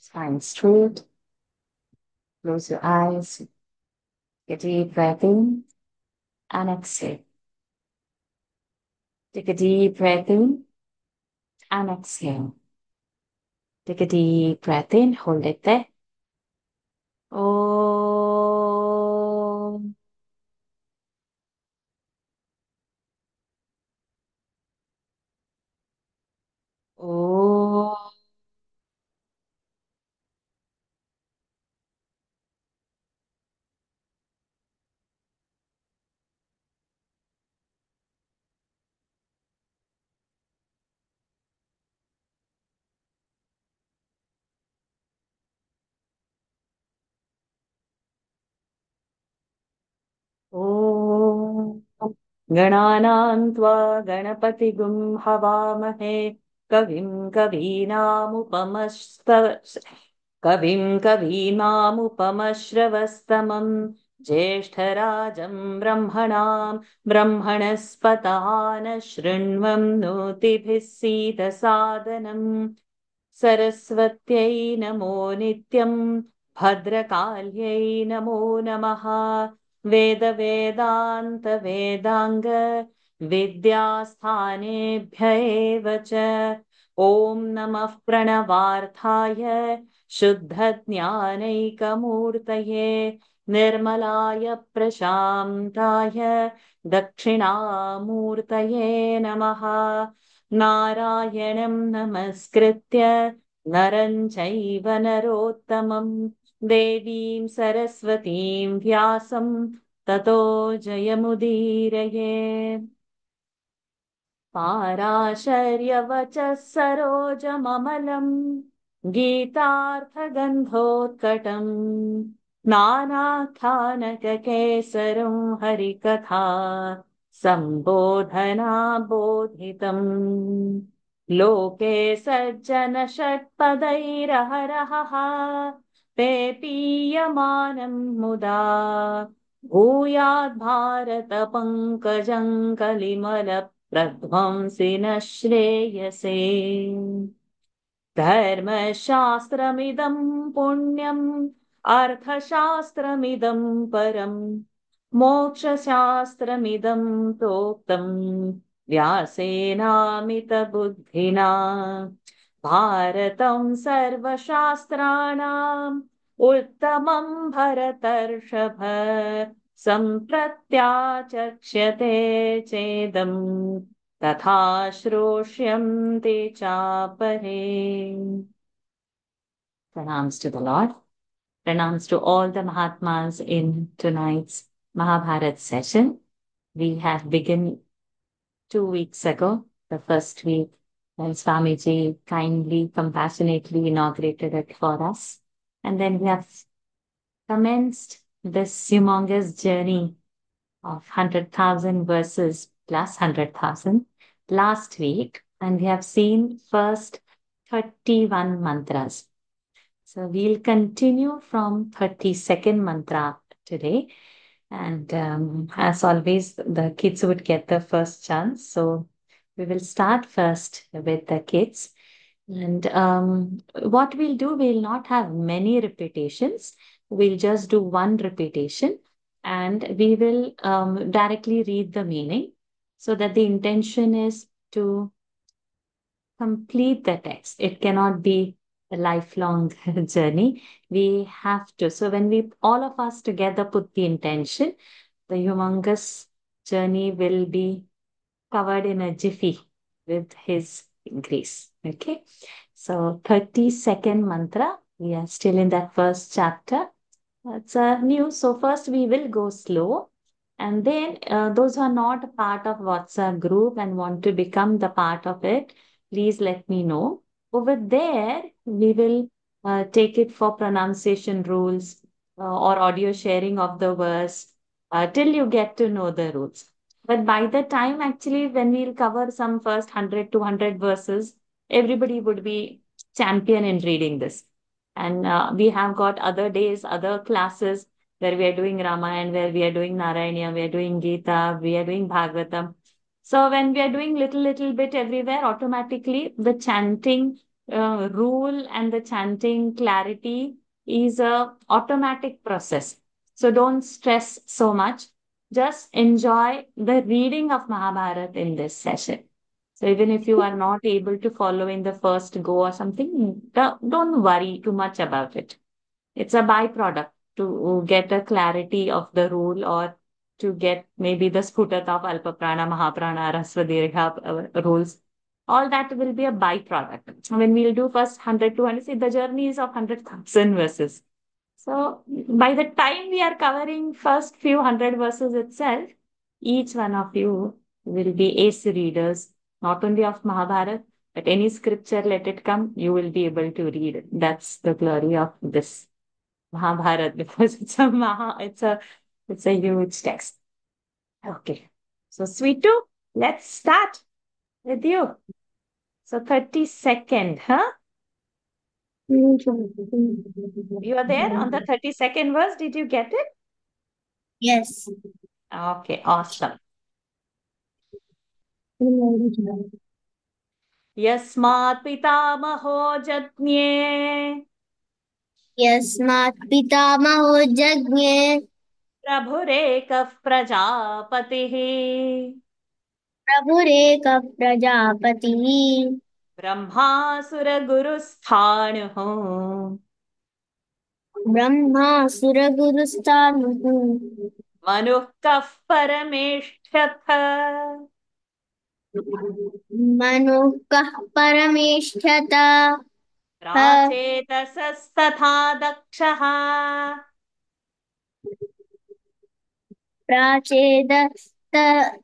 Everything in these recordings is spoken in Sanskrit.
Spine straight. Close your eyes. Get a deep breath in and exhale. Take a deep breath in and exhale. Take a deep breath in. Hold it there. Om. Om. ॐ गणानां त्वा गणपतिगुं हवामहे कविं कवीनामुपमश्रवस्तमं ज्येष्ठराजं ब्रह्मणस्पतः न शृण्वन्नोतिभिः सीदसादनम् सरस्वत्यै नमो नित्यं भद्रकाल्यै नमो नमः वेदान्त विद्यास्थानेभ्य एव च ॐ नमः प्रणवार्थाय शुद्धज्ञानैकमूर्तये निर्मलाय प्रशान्ताय दक्षिणामूर्तये नमः नारायणं नमस्कृत्य नरं चैव नरोत्तमं देवीं सरस्वतीं व्यासं ततो जयमुदीरये पाराशर्यवचः सरोजममलं गीतार्थगन्धोत्कटम् नानाख्यानककेसरं हरिकथा सम्बोधना बोधितम् लोके सज्जन षट्पदैरहरहः ते पीयमानं मुदा भूयात् भारत पङ्कजं कलिमलप्रध्वंसि न श्रेयसे धर्मशास्त्रमिदं पुण्यम् अर्थशास्त्रमिदं परम् मोक्षशास्त्रमिदं प्रोक्तम् व्यासेनामितबुद्धिना भारतं सर्वशास्त्राणाम् उत्तमं भरतर्षभ सम्प्रत्याचक्ष्यते चेदम् तथा श्रोष्यन्ते चापरे. Pranams to the Lord. Pranams to all the Mahatmas in tonight's Mahabharat session. We have begun 2 weeks ago, the first week, when Swamiji kindly, compassionately inaugurated it for us. And then we have commenced this humongous journey of 100,000 verses plus 100,000 last week. And we have seen first 31 mantras. So we'll continue from 32nd mantra today. And as always, the kids would get the first chance. So we will start first with the kids. And what we'll do, we'll not have many repetitions. We'll just do one repetition and we will directly read the meaning so that the intention is to complete the text. It cannot be a lifelong journey. We have to. So when we all of us together put the intention, the humongous journey will be covered in a jiffy with his grace. Okay. So 32nd mantra. We are still in that first chapter. It's new. So first we will go slow. And then those who are not a part of WhatsApp group and want to become the part of it, please let me know. Over there, we will take it for pronunciation rules or audio sharing of the verse till you get to know the rules. But by the time actually when we'll cover some first 100, 200 verses, everybody would be champion in reading this. And we have got other days, other classes where we are doing Ramayana, where we are doing Narayana, we are doing Gita, we are doing Bhagavatam. So when we are doing little bit everywhere, automatically the chanting rule and the chanting clarity is a automatic process. So don't stress so much. Just enjoy the reading of Mahabharata in this session. So even if you are not able to follow in the first go or something, don't worry too much about it. It's a byproduct to get a clarity of the rule or to get maybe the sputata of Alpaprana, Mahaprana, Rasvadirgha rules. All that will be a byproduct. When we'll do first 100 to 100, see the journey is of 100,000 verses. So by the time we are covering first few hundred verses itself, each one of you will be ace readers, not only of Mahabharata, but any scripture, let it come, you will be able to read it. That's the glory of this Mahabharata because it's a huge text. Okay. So Sweetu, let's start with you. So 32nd, huh? You are there on the 32nd verse. Did you get it? Yes. Okay, awesome. यस्मात् पितामहो जज्ञे यस्मात् पितामहो जज्ञे प्रभुरेकः प्रजापतिः प्रभुरेकः प्रजापतिः ब्रह्मासुरगुरुस्थाणुः ब्रह्मासुरगुरुस्तानुः मनुः कः परमेष्ठ्यथ मनुः कः परमेष्ठ्यत प्राचेतसस्तथा दक्षः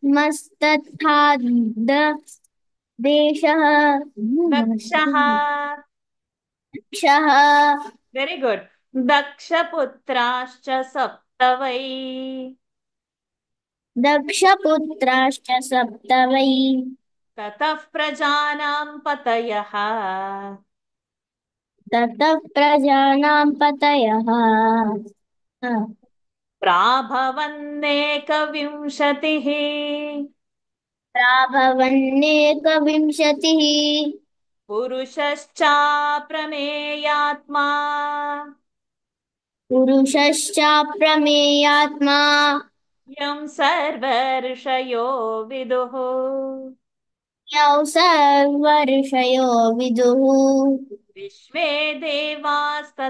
प्राचेदस्तमस्तथा देशः दक्षः क्षः वेरी गुड दक्षपुत्राश्च सप्त वै दक्षपुत्राश्च सप्त वै ततः प्रजानां पतयः ततः प्रजानां पतयः प्राभवन्नेकविंशतिः प्राभवन्नेकविंशतिः पुरुषश्चाप्रमेयात्मा पुरुषश्चाप्रमेयात्मा यं सर्वर्षयो विदुः यौ सर्वऋषयो विदुः विश्वे देवास्तथादित्या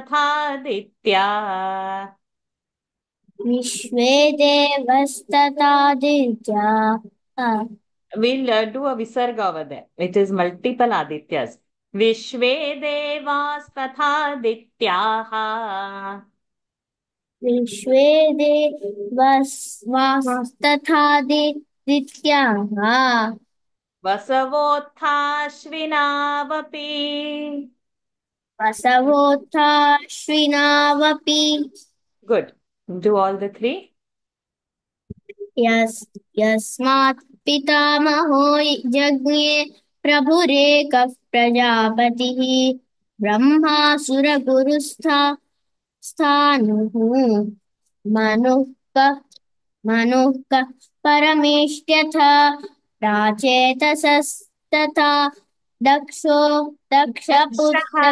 विश्वे देवस्तथादित्या We'll do a visarga over there. It is multiple Adityas. Vishve devas tatha dityaha विश्वे देवस्तथादित्याः vasavotthaश्विनावपि वसवोत्थाश्विनावपि Good. Do all the three. यस्मात् पितामहो जज्ञे प्रभुरेकः प्रजापतिः ब्रह्मासुरगुरुस्थानुः मनुः कः परमेष्ठ्यथ प्राचेतसस्तथा Dakshaha.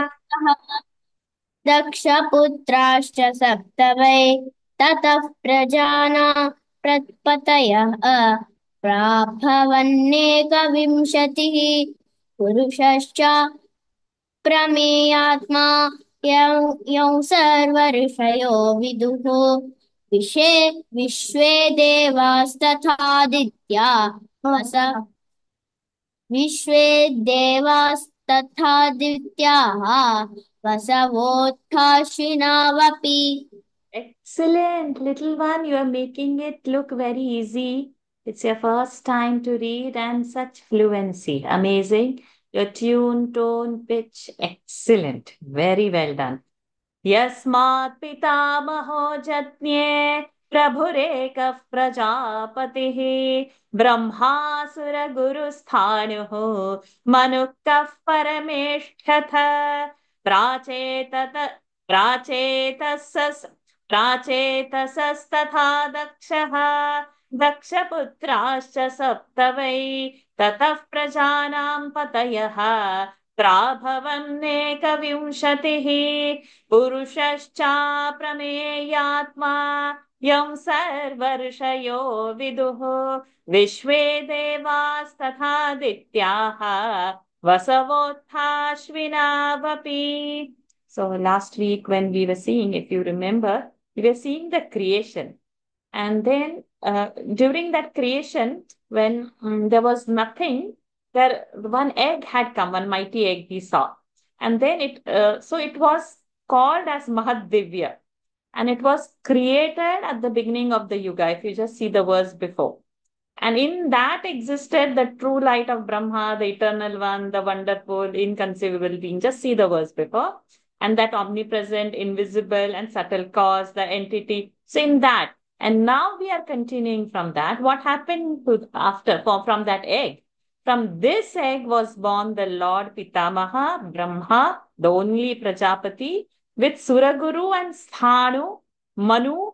दक्षपुत्राश्च सप्त वै ततः प्रजानां प्रपतयः प्राभवन्नेकविंशतिः पुरुषश्च प्रमेयात्मा यौ सर्वऋषयो विदुः विश्वे देवास्तथादित्या विश्वे देवास्तथादित्याः वसवोत्थाश्विनावपि Excellent. Little one, you are making it look very easy. It's your first time to read and such fluency. Amazing. Your tune, tone, pitch, excellent. Very well done. यस्मात् पितामहो जज्ञे प्रभुरेकः प्रजापतिः ब्रह्मासुरगुरुस्थाणुः मनुः कः परमेष्ठ्यथ प्राचेतत प्राचेतसस् प्राचेतसस्तथा दक्षः दक्षपुत्राश्च सप्त वै ततः प्रजानां पतयः प्राभवन्नेकविंशतिः पुरुषश्चाप्रमेयात्मा यं सर्वर्षयो विदुः विश्वे देवास्तथादित्याः वसवोत्थाश्विनावपि. So last week when we were seeing, if you remember, we were seeing the creation. And then during that creation, when there was nothing, there one egg had come, one mighty egg we saw. And then so it was called as Mahadivya. And it was created at the beginning of the Yuga, if you just see the verse before. And in that existed the true light of Brahma, the eternal one, the wonderful, inconceivable being. Just see the verse before. And that omnipresent, invisible, and subtle cause, the entity. So in that, and now we are continuing from that. What happened from that egg? From this egg was born the Lord Pitamaha, Brahma, the only Prajapati, with Suraguru and Sthanu, Manu.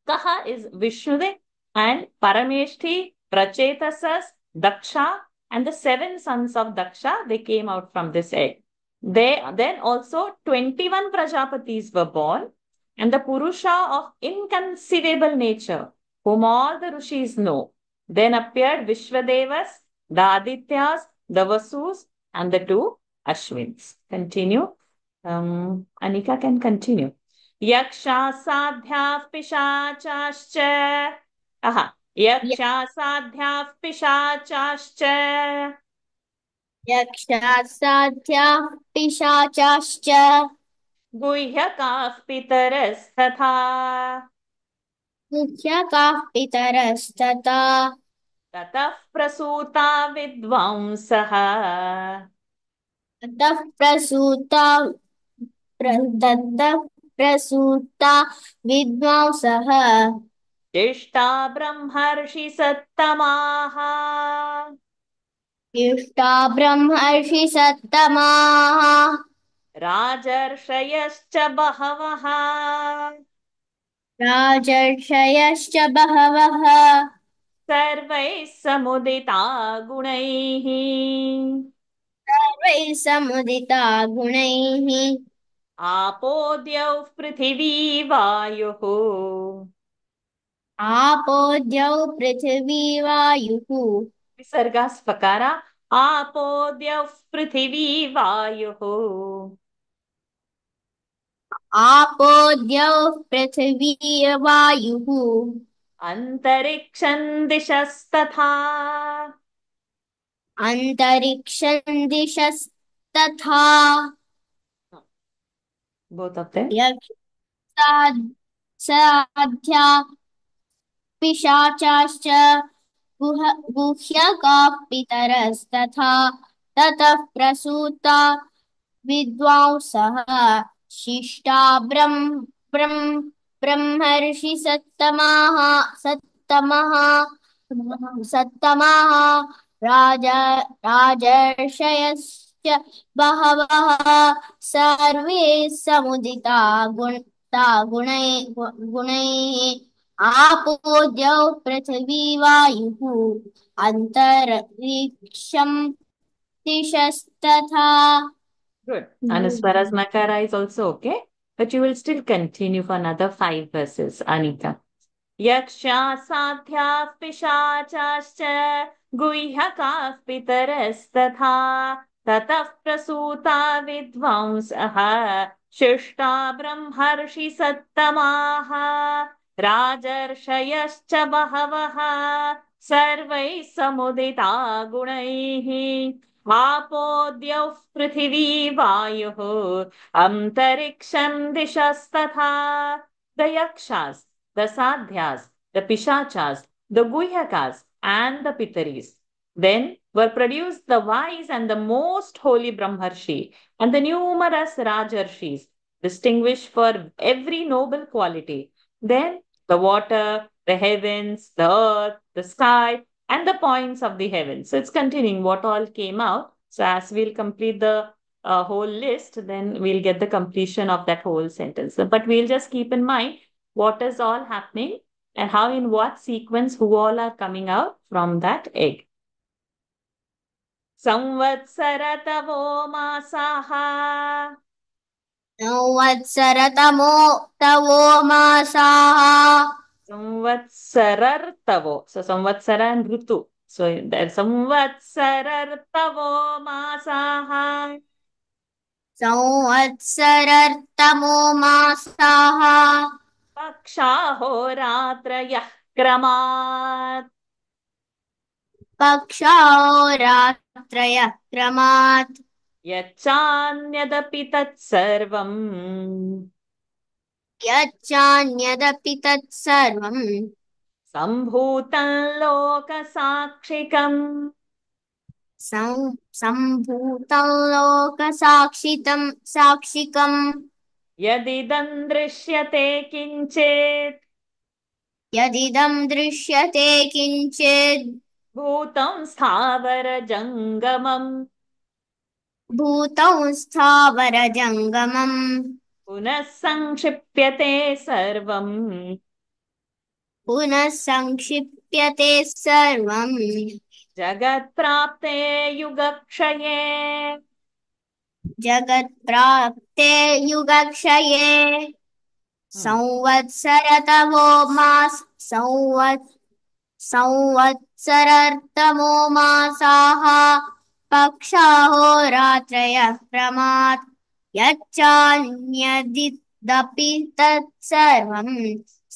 Kaha is Vishnudev and Parameshthi, Prachetasas, Daksha, and the 7 sons of Daksha, they came out from this egg. Then also 21 Prajapatis were born, and the Purusha of inconceivable nature, whom all the Rishis know. Then appeared Vishwadevas, the Adityas, the Vasus, and the 2 Ashwins. Continue. Anika can continue. यक्षासाध्याः पिशाचाश्च यक्षासाध्याः पिशाचाश्च यक्षासाध्याः पिशाचाश्च गुह्यकाः पितरस्तथा गुह्यकाः पितरस्तथा ततः प्रसूता विद्वांसः ततः प्रसूता विद्वांसः इष्टा ब्रह्मर्षि सत्तमाः इष्टा ब्रह्मर्षि सत्तमाः राजर्षयश्च बहवः राजर्षयश्च बहवः सर्वैः समुदिता गुणैः सर्वैः समुदिता गुणैः आपो द्यौः पृथिवी वायुः आपो द्यौ पृथिवी वायुः विसर्गा स्फकारा आपो द्यौः पृथिवी वायुः आपो द्यौ पृथिवी वायुः अंतरिक्षं दिशस्तथा अन्तरिक्षं दिशस्तथा both of them साध्या पिशाचाश्च गुह्यकाः पितरस्तथा ततः प्रसूता विद्वांसः शिष्टा ब्रह्मर्षि सत्तमाः राजर्षयश्च बहवः सर्वे समुदिता गुणैः आपो द्यौ पृथिवी वायुः अन्तरिक्षं दिशस्तथा. good. And as far as Makara is also okay, but you will still continue for another 5 verses, Anika. यक्षा साध्याः पिशाचाश्च गुह्यकाः पितरस्तथा ततः प्रसूता विद्वांसः शिष्टा ब्रह्मर्षि सत्तमाः राजर्षयश्च बहवः सर्वैः समुदिता गुणैः आपो द्यौः पृथिवी वायुः अन्तरिक्षं दिशस्तथा. The yakshas, the sadhyas, the pishachas, the guhyakas, and the pitaris. Then were produced the wise and the most holy Brahmarshi and the numerous Rajarshis, distinguished for every noble quality. Then the water, the heavens, the earth, the sky, and the points of the heavens. So it's continuing what all came out. So as we'll complete the whole list, then we'll get the completion of that whole sentence. But we'll just keep in mind what is all happening and how in what sequence who all are coming out from that egg. संवत्सरतवो मासाः संवत्सरतमो तवो मासाः संवत्सरर्तवो. So संवत्सर and ऋतु. So that संवत्सरर्तवो मासाः संवत्सरतमो मासाः पक्षाहोरात्रयः क्रमात् पक्षाहोरात्रयः क्रमात् यच्चान्यदपि तत्सर्वम् यच्चान्यदपि तत्सर्वम् सम्भूतं लोकसाक्षिकम् सम्भूतं साक्षिकम् यदिदं दृश्यते किञ्चित् यदिदं दृश्यते किञ्चित् भूतं स्थावरजङ्गमम् भूतं स्थावरजङ्गमम् पुनः संक्षिप्यते सर्वम् पुनः संक्षिप्यते सर्वम् जगत्प्राप्ते युगक्षये जगत्प्राप्ते युगक्षये Hmm. संवत्सरतमो मास संवत्सरतमो मासाः पक्षाहोरात्रयः क्रमात् यच्चान्यदिदपि तत्सर्वम्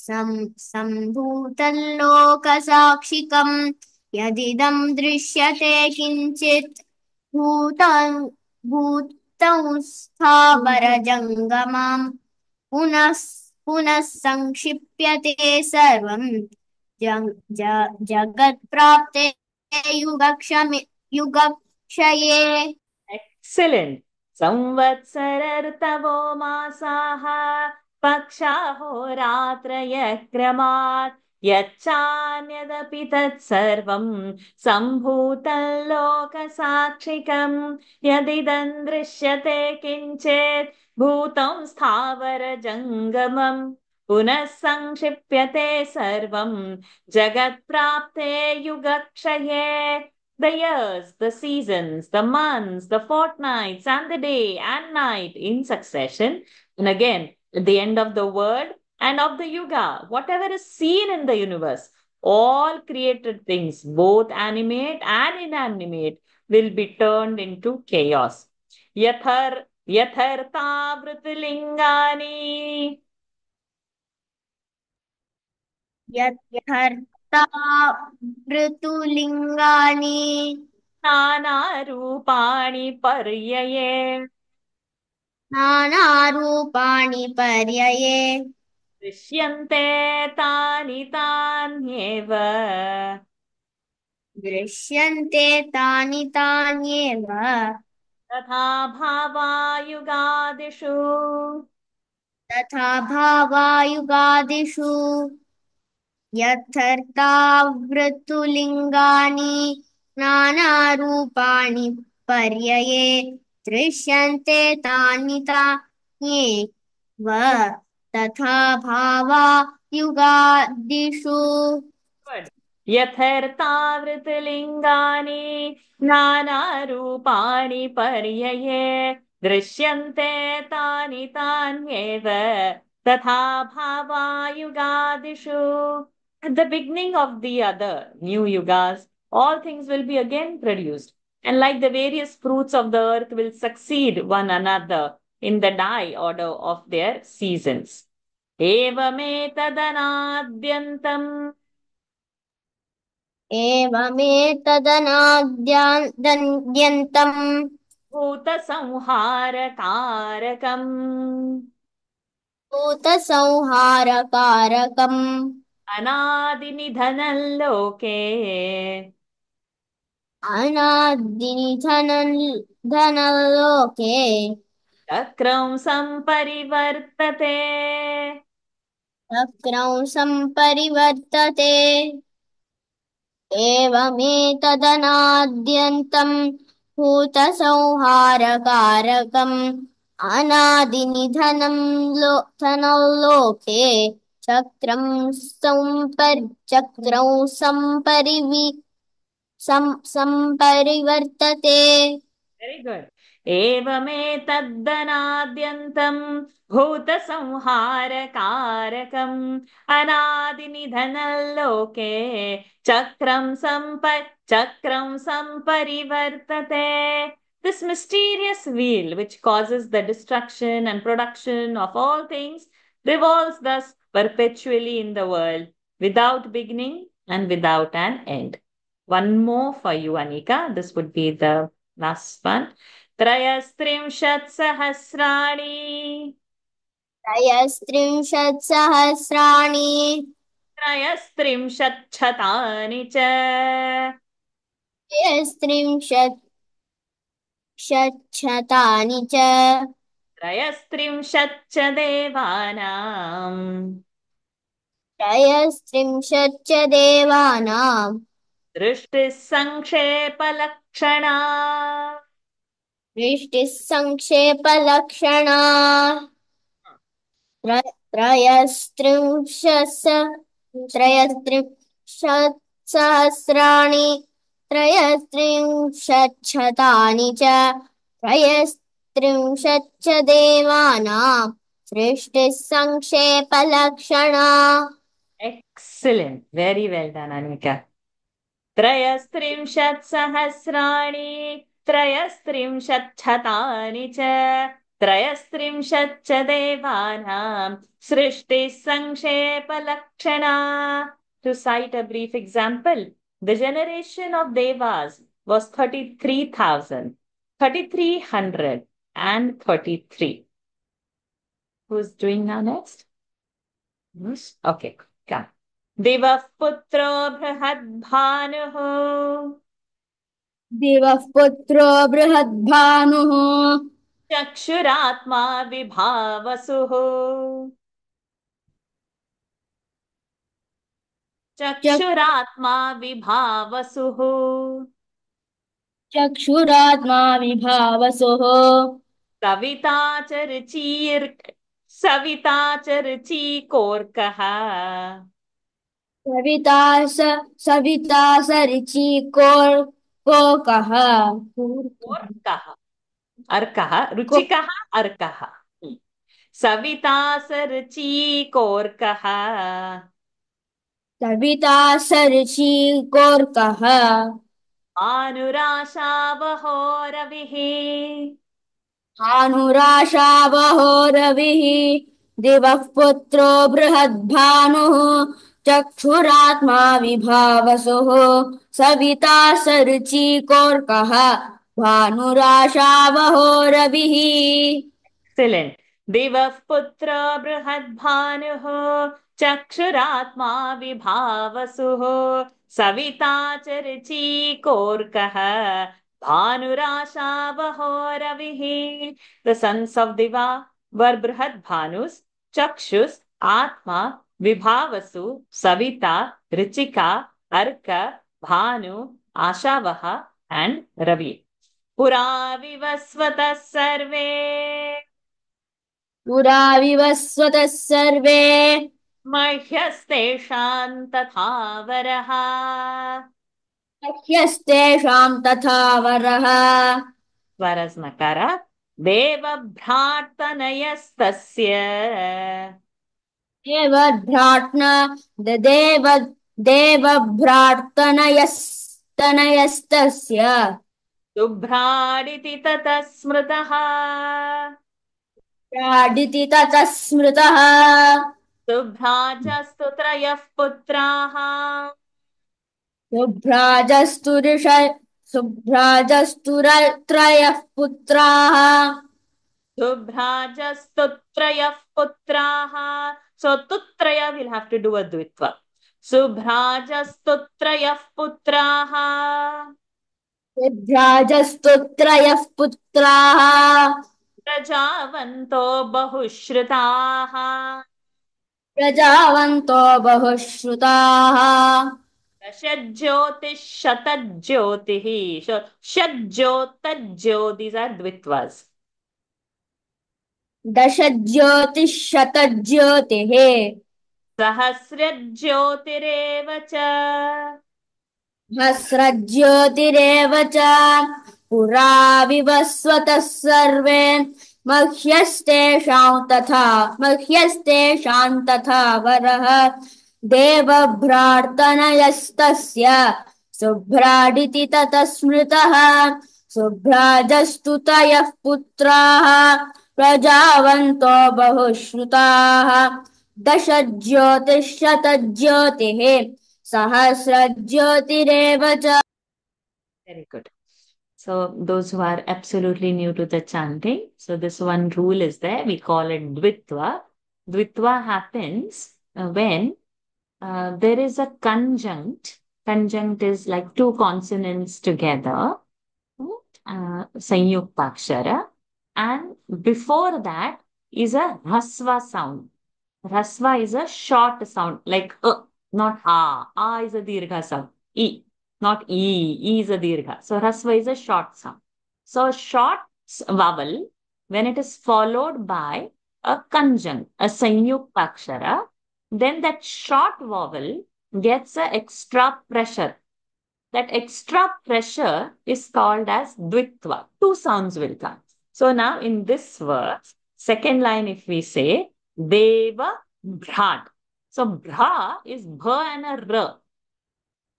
सम्भूतं लोकसाक्षिकम् यदिदं दृश्यते किञ्चित् भूतं भूतं स्थावरजङ्गमम् पुनः पुनः संक्षिप्यते सर्वम् जगत्प्राप्ते युगक्षये Excellent. संवत्सरर्तवो मासाः पक्षाहोरात्रयक्रमात् यच्चान्यदपि तत्सर्वम् सम्भूतं लोकसाक्षिकम् यदिदं दृश्यते किञ्चित् भूतं स्थावरजङ्गमम् पुनः संक्षिप्यते सर्वम् जगत्प्राप्ते युगक्षये. The years, the seasons, the months, the fortnights, and the day and night in succession. And again, at the end of the world and of the yuga, whatever is seen in the universe, all created things, both animate and inanimate, will be turned into chaos. Yathar Yathartavritilingani यथर्था ऋतुलिङ्गानि Nanarupaani Paryaya नानारूपाणि पर्यये दृश्यन्ते तानि तान्येव दृश्यन्ते तानि तान्येव तथा भावायुगादिषु तथा भावायुगादिषु यथर्तावृतुलिङ्गानि नानारूपाणि पर्यये दृश्यन्ते तानि तान्येव तथा भावायुगादिषु यथैर्तावृतलिङ्गानि नानारूपाणि पर्यये दृश्यन्ते तानि तान्येव तथा भावायुगादिषु. At the beginning of the other new yugas, all things will be again produced. And like the various fruits of the earth will succeed one another in the die order of their seasons. एवमेतदनाद्यन्तम् एवमेतदनाद्यन्तम् भूतसंहारकारकम् भूतसंहारकारकम् अनादिनिधनं लोके अनादिनिधनलोके चक्रं सम्परिवर्तते चक्रं सम्परिवर्तते एवमेतदनाद्यन्तम् भूतसंहारकारकम् अनादिनिधनं धनलोके चक्रं सम्परिवर्तते संपरिवर्तते। Very good. एवमेतद्दनाद्यन्तम् भूतसंहारकारकम् अनादिनिधनम् लोके चक्रम् सम्परिवर्तते. This mysterious wheel which causes the destruction and production of all things revolves thus perpetually in the world without beginning and without an end. One more for you, Anika. This would be the last one. त्रयस्त्रिंशत् सहस्राणि त्रयस्त्रिंशत्सहस्राणि त्रयस्त्रिंशच्छतानि च त्रयस्त्रिंशच्छतानि च त्रयस्त्रिंशच्च देवानाम् त्रयस्त्रिंशच्च देवानां दृष्टिः सङ्क्षेपलक्षणा दृष्टिः संक्षेपलक्षणा त्रयस्त्रिंशत्सहस्राणि त्रयस्त्रिंशच्छतानि च त्रयस्त्रिंशच्च देवानां सृष्टिः संक्षेपलक्षणा। Excellent. Very well done, Anika. त्रयस्त्रिंशत् सहस्राणि त्रयस्त्रिंशच्छतानि च त्रयस्त्रिंशच्च देवानां सृष्टिः संक्षेपलक्षणा. To cite a brief example, the generation of devas was 33,333. Who's doing now next? Okay, come. दिवः पुत्रो बृहद्भानुः दिवः पुत्रो बृहद्भानुः चक्षुरात्मा विभावसुः चक्षुरात्मा विभावसुः चक्षुरात्मा विभावसुः सविता च सविता च रुचिकोर्कः सविता सरिचि कोकः कोर्कः अर्कः रुचिकः अर्कः सविता स रुचिकोर्कः सविता सरिचि कोर्कः आनुराशावहो रविः भानुराशावहो रविः दिवः पुत्रो बृहद्भानुः चक्षुरात्मा विभावसुः सविता सरुचि कोर्कः भानुराशावहो रविः। Excellent. दिवः पुत्र बृहद्भानुः चक्षुरात्मा विभावसुः सविता च रुचिकोर्कः भानुराशावहो रविः. The sons of Diva were Brihadbhanus, Chakshus, Atma, Vibhavasu, Savita, Richika, Arka, Bhanu, Ashavaha and Ravi. पुरा विवस्वतः सर्वे पुरा विवस्वतः सर्वे मह्यस्तेषां तथा वरः ह्यस्तेषां तथा वरः स्वरस्नकार देवभ्रार्तनयस्तस्य देवभ्राट्न देवभ्रार्तनयस्तनयस्तस्य शुभ्राडिति ततः स्मृतः प्राडिति ततः स्मृतः शुभ्रा च स्तुत्रयः पुत्राः शुभ्राजस्तुरिष शुभ्राजस्तुरत्रयः पुत्राः शुभ्रा च स्तुत्रयः पुत्राः. So tutraya will have to do a dvitva. शुभ्राजस्तुत्रयः पुत्राः शुभ्राजस्तुत्रयः पुत्राः प्रजावन्तो बहुश्रुताः प्रजावन्तो बहुश्रुताः दशज्योतिःशतज्योतिः. षज्ज्योतज्यो, these are dvitvas. दशज्योतिःशतज्योतिः सहस्रज्योतिरेव च सहस्रज्योतिरेव च पुरा विवस्वतः सर्वे मह्यस्तेषां तथा वरः देवभ्रार्तनयस्तस्य शुभ्राडिति ततः स्मृतः शुभ्राजस्तुतयः पुत्राः प्रजावन्तो बहुश्रुताः दश ज्योतिः सहस्रज्योतिरेव च. Very good. So those who are absolutely new to the chanting, so this one rule is there. We call it Dvitva. Dvitva happens when there is a conjunct. Conjunct is like two consonants together, Sanyuktakshara, and before that is a Hasva sound. Rasva is a short sound, like not a. A is a dirgha sound. E, not e. E is a dirgha. So rasva is a short sound. So short vowel, when it is followed by a conjunct, a sanyuktakshara, then that short vowel gets a extra pressure. That extra pressure is called as dvitva. Two sounds will come. So now in this verse, second line, if we say Deva Bhrat. So Bhra is Bha and a R,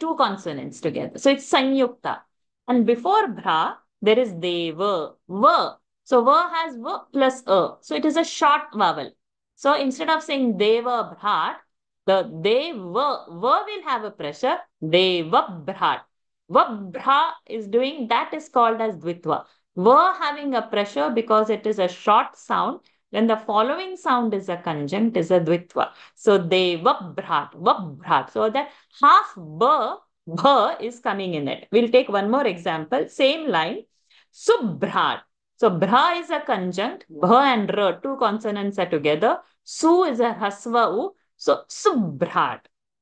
two consonants together. So it's Sanyukta. And before Bhra, there is Deva, V. So V has V plus A. So it is a short vowel. So instead of saying Deva Bhrat, the Deva, V will have a pressure, Deva Bhrat. Vabhra is doing, that is called as Dvitva. V having a pressure because it is a short sound. When the following sound is a conjunct, is a Dvitva. So Devabhrat, Vabhrat. So that half B is coming in it. We'll take one more example. Same line. Subhrat. So Bhra is a conjunct. Bha and R, two consonants are together. Su is a Hasva U. So Subhrat.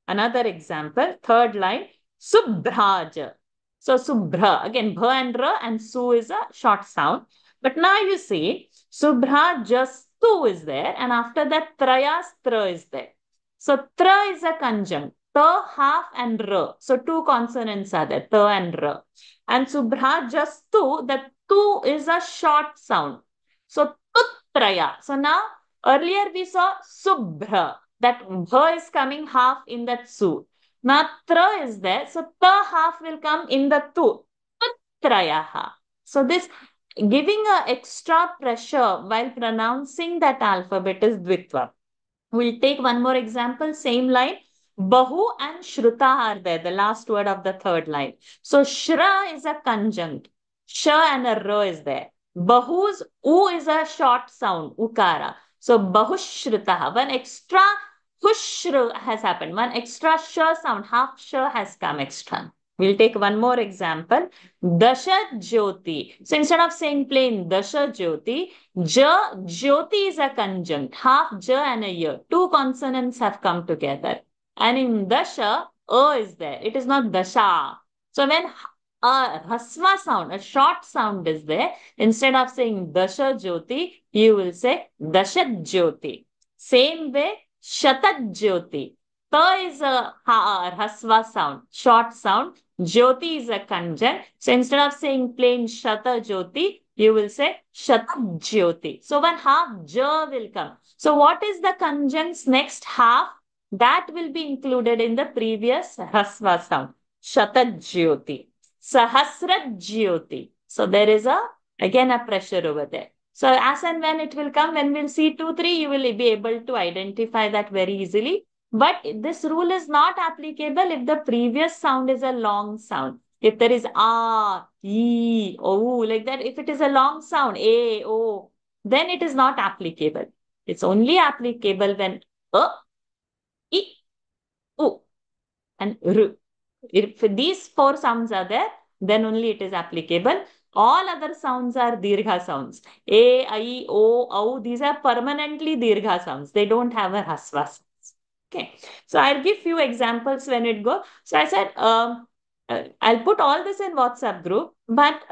Another example. Third line. Subhraj. So Subhra, again, Bha and R and Su is a short sound. But now you see, Subhra just Tu is there, and after that, Trayastra is there. So Tra is a conjunct. Ta half and R. So two consonants are there, Ta and R. And Subhra just Tu, that Tu is a short sound. So Tutraya. So now, earlier we saw Subhra, that Bha is coming half in that Su. Now, tra is there. So, ta half will come in the tu. Trayaha. So, this giving a extra pressure while pronouncing that alphabet is dvitva. We'll take one more example, same line. Bahu and Shruta are there, the last word of the third line. So, Shra is a conjunct. Sh and a R is there. Bahu's U is a short sound, Ukara. So, Bahushrutaha. One extra Hush has happened. One extra sh sound, half sh has come extra. We'll take one more example. Dasha Jyoti. So instead of saying plain Dasha Jyoti, Jyoti is a conjunct. Half J and a Y. Two consonants have come together. And in Dasha, A is there. It is not Dasha. So when a Hasva sound, a short sound is there, instead of saying Dasha Jyoti, you will say Dasha Jyoti. Same way, Shatat Jyoti. Ta is a Hasva sound, short sound. Jyoti is a conjunct. So instead of saying plain Shata Jyoti, you will say Shatat Jyoti. So one half J will come. So what is the conjunct's next half? That will be included in the previous Hasva sound. Shatat Jyoti. Sahasrat Jyoti. So there is again a pressure over there. So as and when it will come, when we'll see 2, 3, you will be able to identify that very easily. But this rule is not applicable if the previous sound is a long sound. If there is a, e, o, like that, if it is a long sound, a, o, then it is not applicable. It's only applicable when a, e, u, and r. If these 4 sounds are there, then only it is applicable. All other sounds are dirgha sounds. A, I, O, Au, these are permanently dirgha sounds. They don't have a hasva sounds. Okay. So I'll give few examples when it goes. So I said, I'll put all this in WhatsApp group, but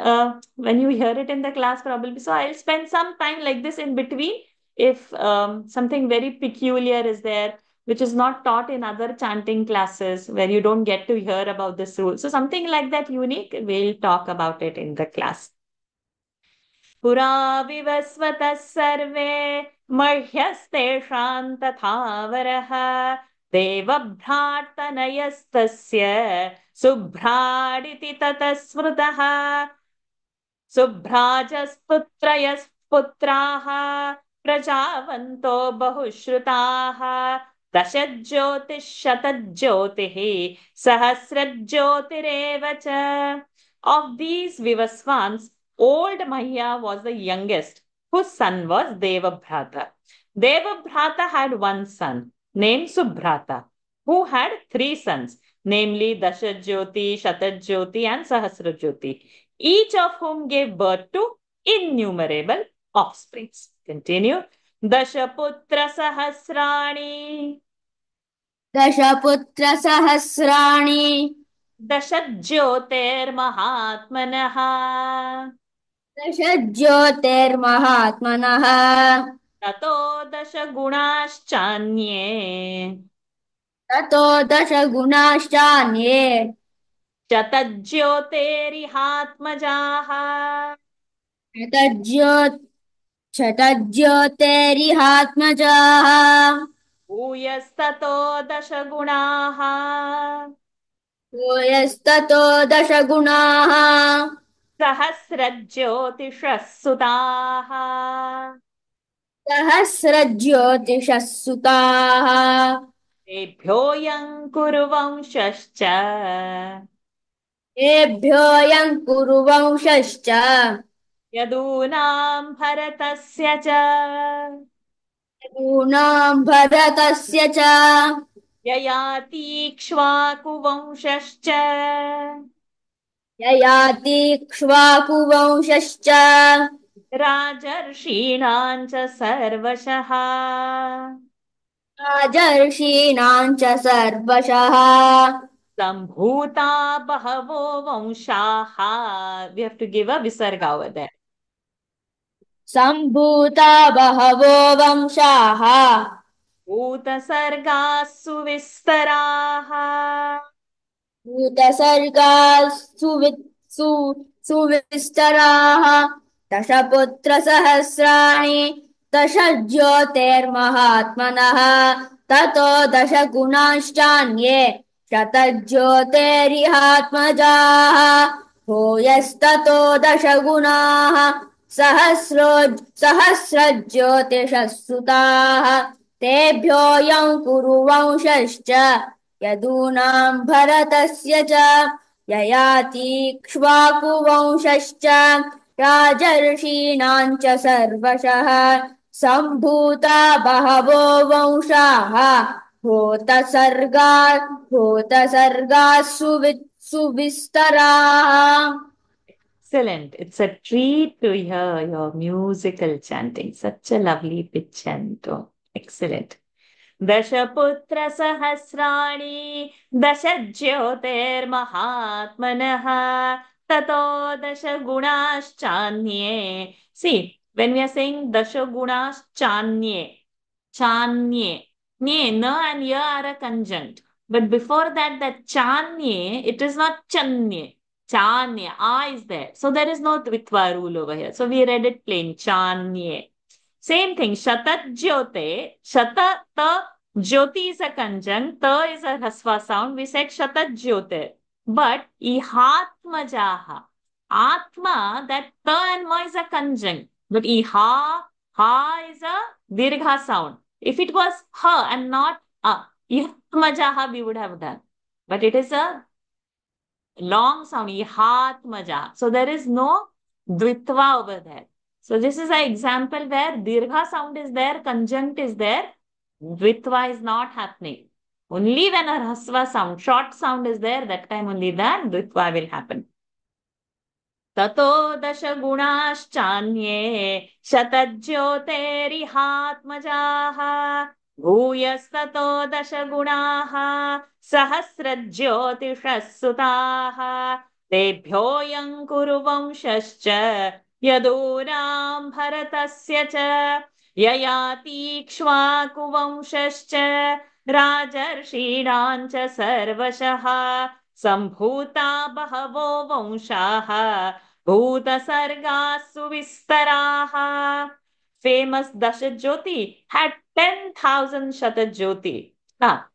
when you hear it in the class probably, so I'll spend some time like this in between. If something very peculiar is there, which is not taught in other chanting classes where you don't get to hear about this rule. So something like that unique, we'll talk about it in the class. पुरा विवस्वतः सर्वे मह्यस्तेषां तथावरः देवभ्रार्तनयस्तस्य सुभ्राडिति ततः स्मृतः सुभ्राजस्पुत्रयस्पुत्राः प्रजावन्तो बहुश्रुताः दशज्योतिश्शतज्योतिः सहस्रज्योतिरेव च. Of these Vivasvans, old Mahya was the youngest, whose son was Devabhrata. Devabhrata had one son named Subhrata, who had three sons, namely Dashajyoti, Shatajyoti, and Sahasrajyoti, each of whom gave birth to innumerable offsprings. Continue. Dashaputra Sahasrani. दशपुत्र सहस्राणि दशज्योतिर्महात्मनः दश ज्योतिर्महात्मनः ततो दशगुणाश्चान्ये ततो दश गुणाश्चान्ये शतज्योतिरिहात्मजाः शतज्योत् शतज्योतिरिहात्मजाः भूयस्ततो दशगुणाः भूयस्ततो दश गुणाः सहस्रज्योतिषः सुताः सहस्रज्योतिषः सुताः तेभ्योऽयं कुरुवंशश्च तेभ्योऽयं कुरु वंशश्च यदूनां भरतस्य च यूनां भरतस्य च ययातीक्ष्वाकुवंशश्च ययातीक्ष्वाकुवंशश्च राजर्षीणां च सर्वशः राजर्षीणां च सर्वशः सम्भूता बहवो वंशाः. We have to give a visarga over there. सम्भूता बहवो वंशाः भूतसर्गाः सुविस्तराः भूतसर्गाः सुविस्तराः दशपुत्रसहस्राणि दश ज्योतिर्महात्मनः ततो दश गुणाश्चान्ये शतज्योतिरिहात्मजाः भूयस्ततो दश गुणाः सहस्रज्योतिषः सुताः तेभ्योऽयं कुरु वंशश्च यदूनां भरतस्य च ययातीक्ष्वाकुवंशश्च राजर्षीणां च सर्वशः सम्भूता बहवो वंशाः भूतसर्गाः सुविस्तराः. Excellent. It's a treat to hear your musical chanting. Such a lovely pitch and tone. Excellent. दशपुत्रसहस्राणि दशज्योतिर्महात्मनः ततो दशगुणाश्चान्ये. See, when we are saying dashagunaschanye, chanye, nye, na and ya are a conjunct. But before that, chanye, it is not chanye. Chanye, a is there. So there is no dvitva rule over here. So we read it plain, chanye. Same thing, shatajyote, shata ta jyoti is a conjunct, ta is a hasva sound. We said shatajyote. But ihatmajaha, atma, that ta and ma is a conjunct. But ha is a dirgha sound. If it was ha and not a, ihatmajaha we would have done. But it is a long sound, ihatmaja. So there is no dvitva over there. So this is an example where dirgha sound is there, conjunct is there, dvitva is not happening. Only when a hasva sound, short sound is there, that time only that dvitva will happen. ततो दशगुणाश्चान्ये शतज्योतिरिहात्मजाः भूयस्ततो दशगुणाः सहस्रज्योतिषः सुताः तेभ्योऽयं कुरु वंशश्च यदूनां भरतस्य च ययातीक्ष्वाकुवंशश्च राजर्षीणां च सर्वशः सम्भूता बहवो वंशाः भूतसर्गासु विस्तराः. Famous Dashajyoti had 10,000 Shatajyoti.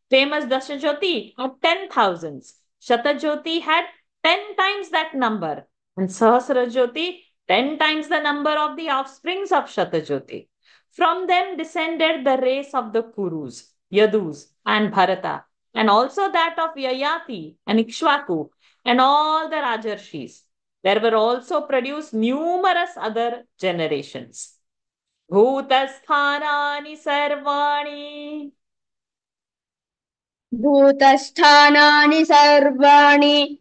Famous Dashajyoti had 10,000s. Shatajyoti had 10 times that number. And Sahasrajyoti, 10 times the number of the offsprings of Shatajyoti. From them descended the race of the Kurus, Yadus, and Bharata, and also that of Yayati and Ikshvaku, and all the Rajarshis. There were also produced numerous other generations. भूतस्थानानि सर्वाणि भूतस्थानानि सर्वाणि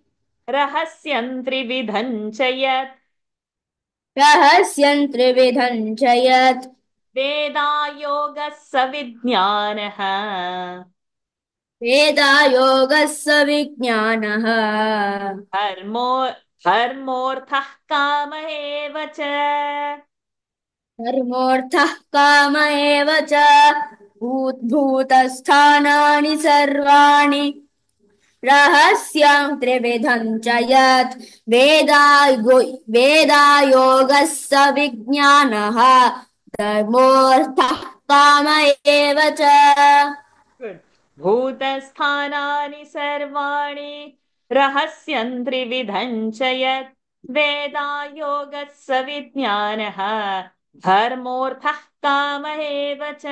रहस्यं त्रिविधं च यत् रहस्यं त्रिविधं च यत् वेदायोगः स विज्ञानः वेदायोगः स विज्ञानः धर्मो धर्मोऽर्थः काम एव च. धर्मोऽर्थः काम एव च भूतस्थानानि सर्वाणि रहस्यं त्रिविधं च यत् वेदायोगः स विज्ञानः धर्मोऽर्थः काम एव च. भूतस्थानानि सर्वाणि रहस्यं त्रिविधं च यत् वेदायोगः स विज्ञानः धर्मोऽर्थः काम एव च.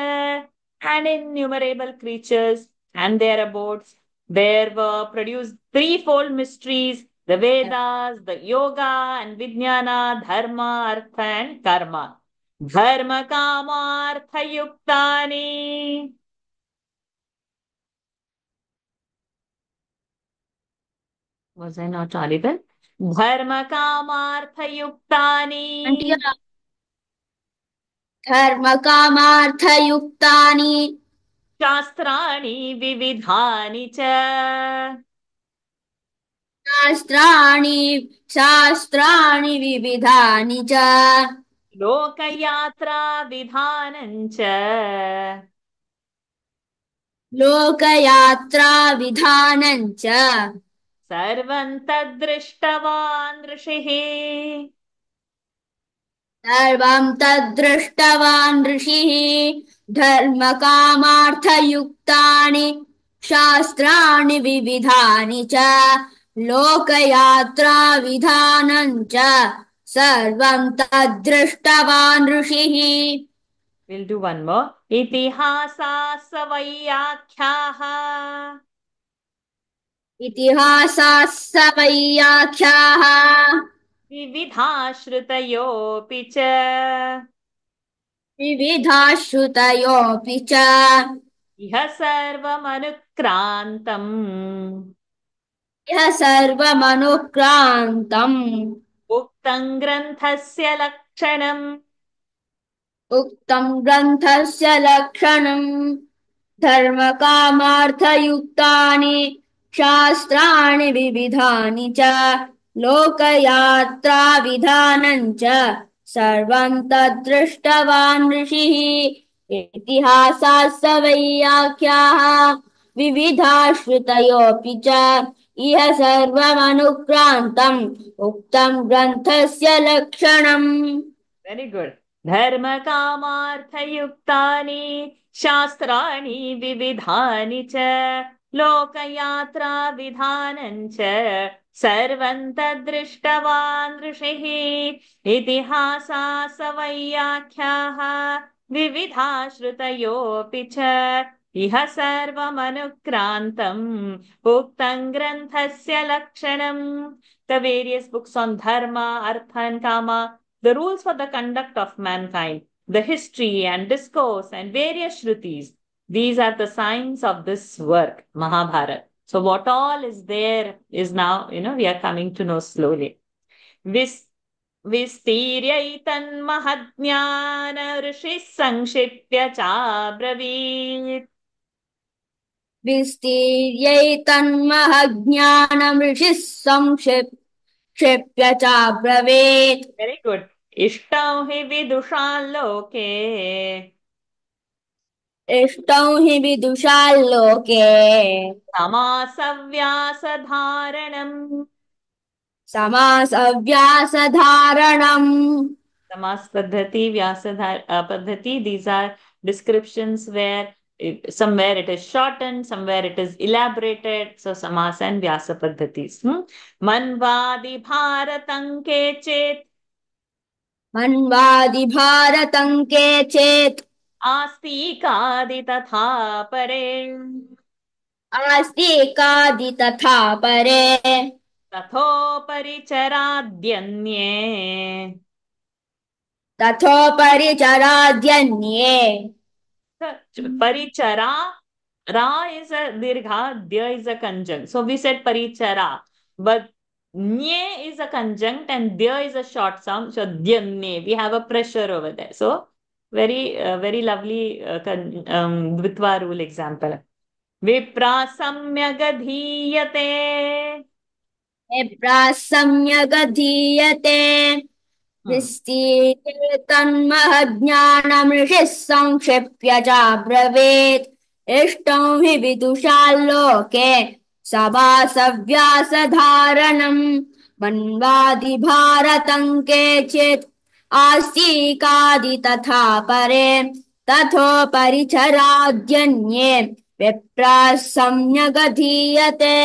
And innumerable creatures and their abodes, there were produced threefold mysteries: the Vedas, the Yoga and Vijnana, Dharma, Artha and Karma. Dharma Kama Artha Yuktani. Was I not audible? Dharma Kamarthayuktani धर्म कामार्थयुक्तानि Shastrani Vividhani Cha. शास्त्राणि विविधानि च Lokayatra Vidhanam Cha. लोकयात्रा विधानं च Sarvam Tadrishtavan Rishihi. सर्वं तद्दृष्टवान् ऋषिः धर्मकामार्थयुक्तानि शास्त्राणि विविधानि च लोकयात्रा विधानं च सर्वं तद्दृष्टवान् ऋषिः. We'll do one more. Itihasa Savayakhyaha. इतिहासाः सवैयाख्याः विविधाश्रुतयोऽपि च. विविधाश्रुतयोऽपि च इह सर्वमनुक्रान्तम् यः सर्वमनुक्रान्तम् उक्तं ग्रन्थस्य लक्षणम्. उक्तं ग्रन्थस्य लक्षणम् धर्मकामार्थयुक्तानि शास्त्राणि विविधानि च लोकयात्रा विधानं च सर्वं तद्दृष्टवान् ऋषिः इतिहासाः सवैयाख्याः विविधाश्रुतयोऽपि च इह सर्वमनुक्रान्तम् उक्तं ग्रन्थस्य लक्षणम्. Very good. धर्मकामार्थयुक्तानि शास्त्राणि विविधानि च लोकयात्रा विधानं च सर्वं तद्दृष्टवान् ऋषिः इतिहासाः सवैयाख्याः विविधाश्रुतयोऽपि च इह सर्वमनुक्रान्तम् उक्तं ग्रन्थस्य लक्षणम्. The various books on dharma, artha and kama, the rules for the conduct of mankind, the history and discourse and various shrutis. These are the signs of this work, Mahabharata. So what all is there is now, we are coming to know slowly. Vistirya mahajnana ऋषिः संक्षिप्य चाब्रवीत्. विस्तीर्यैतन्महज्ञानमृषिः संक्षिप्य चाब्रवीत्. Very good. इष्टौ हि विदुषां लोके इष्टौ हि विदुषाल्लोके समासव्यासधारणम् समासव्यासधारणम् Samas Paddhati, Paddhati, these are descriptions where somewhere it is shortened, somewhere it is elaborated. So Samas and Vyasa Paddhatis. Manvadi Bharatanke Chet मन्वादि भारतं केचित् Astikadi Tatha Pare आस्तिकादि तथा परे Tathopari Charadhyanye तथोपरि चराद्यन्ये Parichara, Ra is a dirgha, Dya is a conjunct. So we said Parichara, but Nye is a conjunct and Dya is a short sound. So Dyanne, we have a pressure over there. So very lovely Dvitva rule example. Vipra samyagadhiyate. प्रासम्यगधीयते Hmm. विस्तीर्ये तन्महज्ञानमृषिः संक्षिप्य चाब्रवीत् इष्टं हि विदुषाल्लोके सभासव्यासधारणम् मन्वादि भारतं केचित् आस्तिकादि तथा परे तथोपरि चराद्यन्ये विप्राः सम्यगधीयते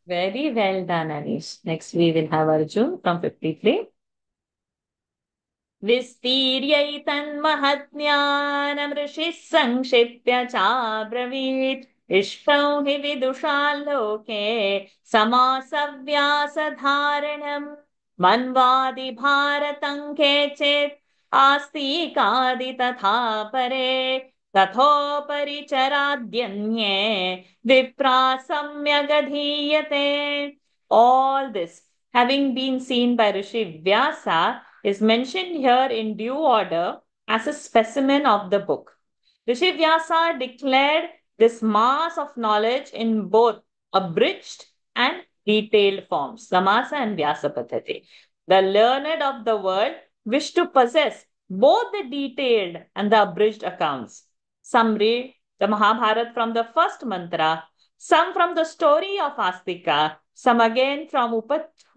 Very well done, Anish. Next we will have Arjun from 53. विस्तीर्यैतन्महज्ञानमृषिः संक्षिप्य चाब्रवीत् इष्टौ हि विदुषाल्लोके समासव्यासधारणम् मन्वादि भारतं केचित् आस्तिकादि तथा परे तथोपरि चराद्यन्ये विप्रा सम्यगधीयते. All this having been seen by Rishi Vyasa is mentioned here in due order as a specimen of the book. Rishi Vyasa declared this mass of knowledge in both abridged and detailed forms, Samasa and Vyasa Paddhati. The learned of the world wish to possess both the detailed and the abridged accounts. Some read the Mahabharata from the first mantra, some from the story of Astika, some again from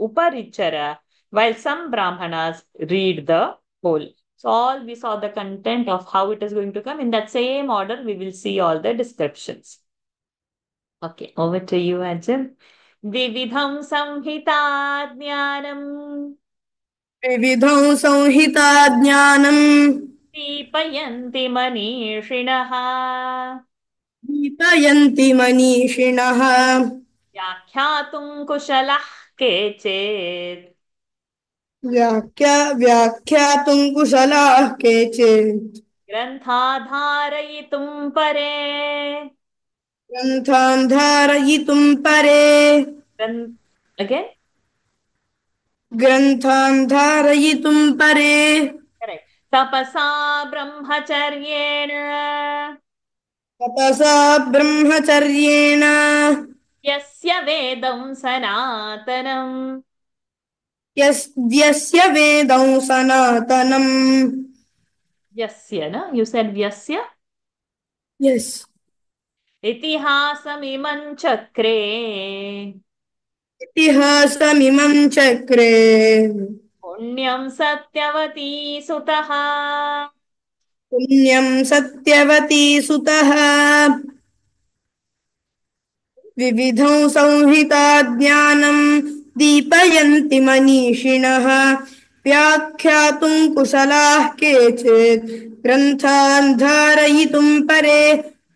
Uparichara, while some Brahmanas read the whole. So all we saw the content of how it is going to come. In that same order, we will see all the descriptions. Okay, over to you, Ajahn. Vividham samhita jnanam विविधौ संहिता ज्ञानम् दीपयन्ति मनीषिणः दीपयन्ति मनीषिणः व्याख्यातुं कुशलः केचित् व्याख्यातुं कुशलाः केचित् ग्रन्थाधारयितुं परे ग्रन्थान् धारयितुं परे Again? ग्रन्थान् धारयितुं परे Correct. तपसा ब्रह्मचर्येण तपसा ब्रह्मचर्येण यस्य वेदं सनातनम् यस्य वेदं सनातनम् यस्य न you said vyasya यस् इतिहासमिमं चक्रे इतिहासमिमं चक्रे पुण्यं सत्यवती सुतः पुण्यं सत्यवती सुतः विविधौ संहिता ज्ञानं दीपयन्ति मनीषिणः व्याख्यातुं कुशलाः केचित् ग्रन्थान् धारयितुं परे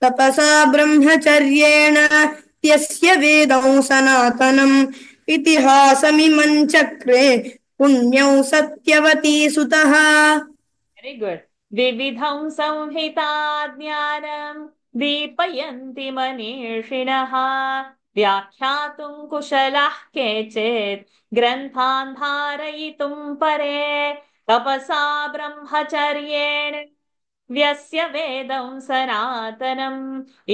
तपसा ब्रह्मचर्येण यस्य वेदं सनातनम् इतिहासमिमं चक्रे पुण्यौ सत्यवती सुतः. Very good. विविधं संहिता ज्ञानं दीपयन्ति मनीषिणः व्याख्यातुं कुशलाः केचित् ग्रन्थान् धारयितुं परे तपसा ब्रह्मचर्येण व्यस्य वेदं सनातनम्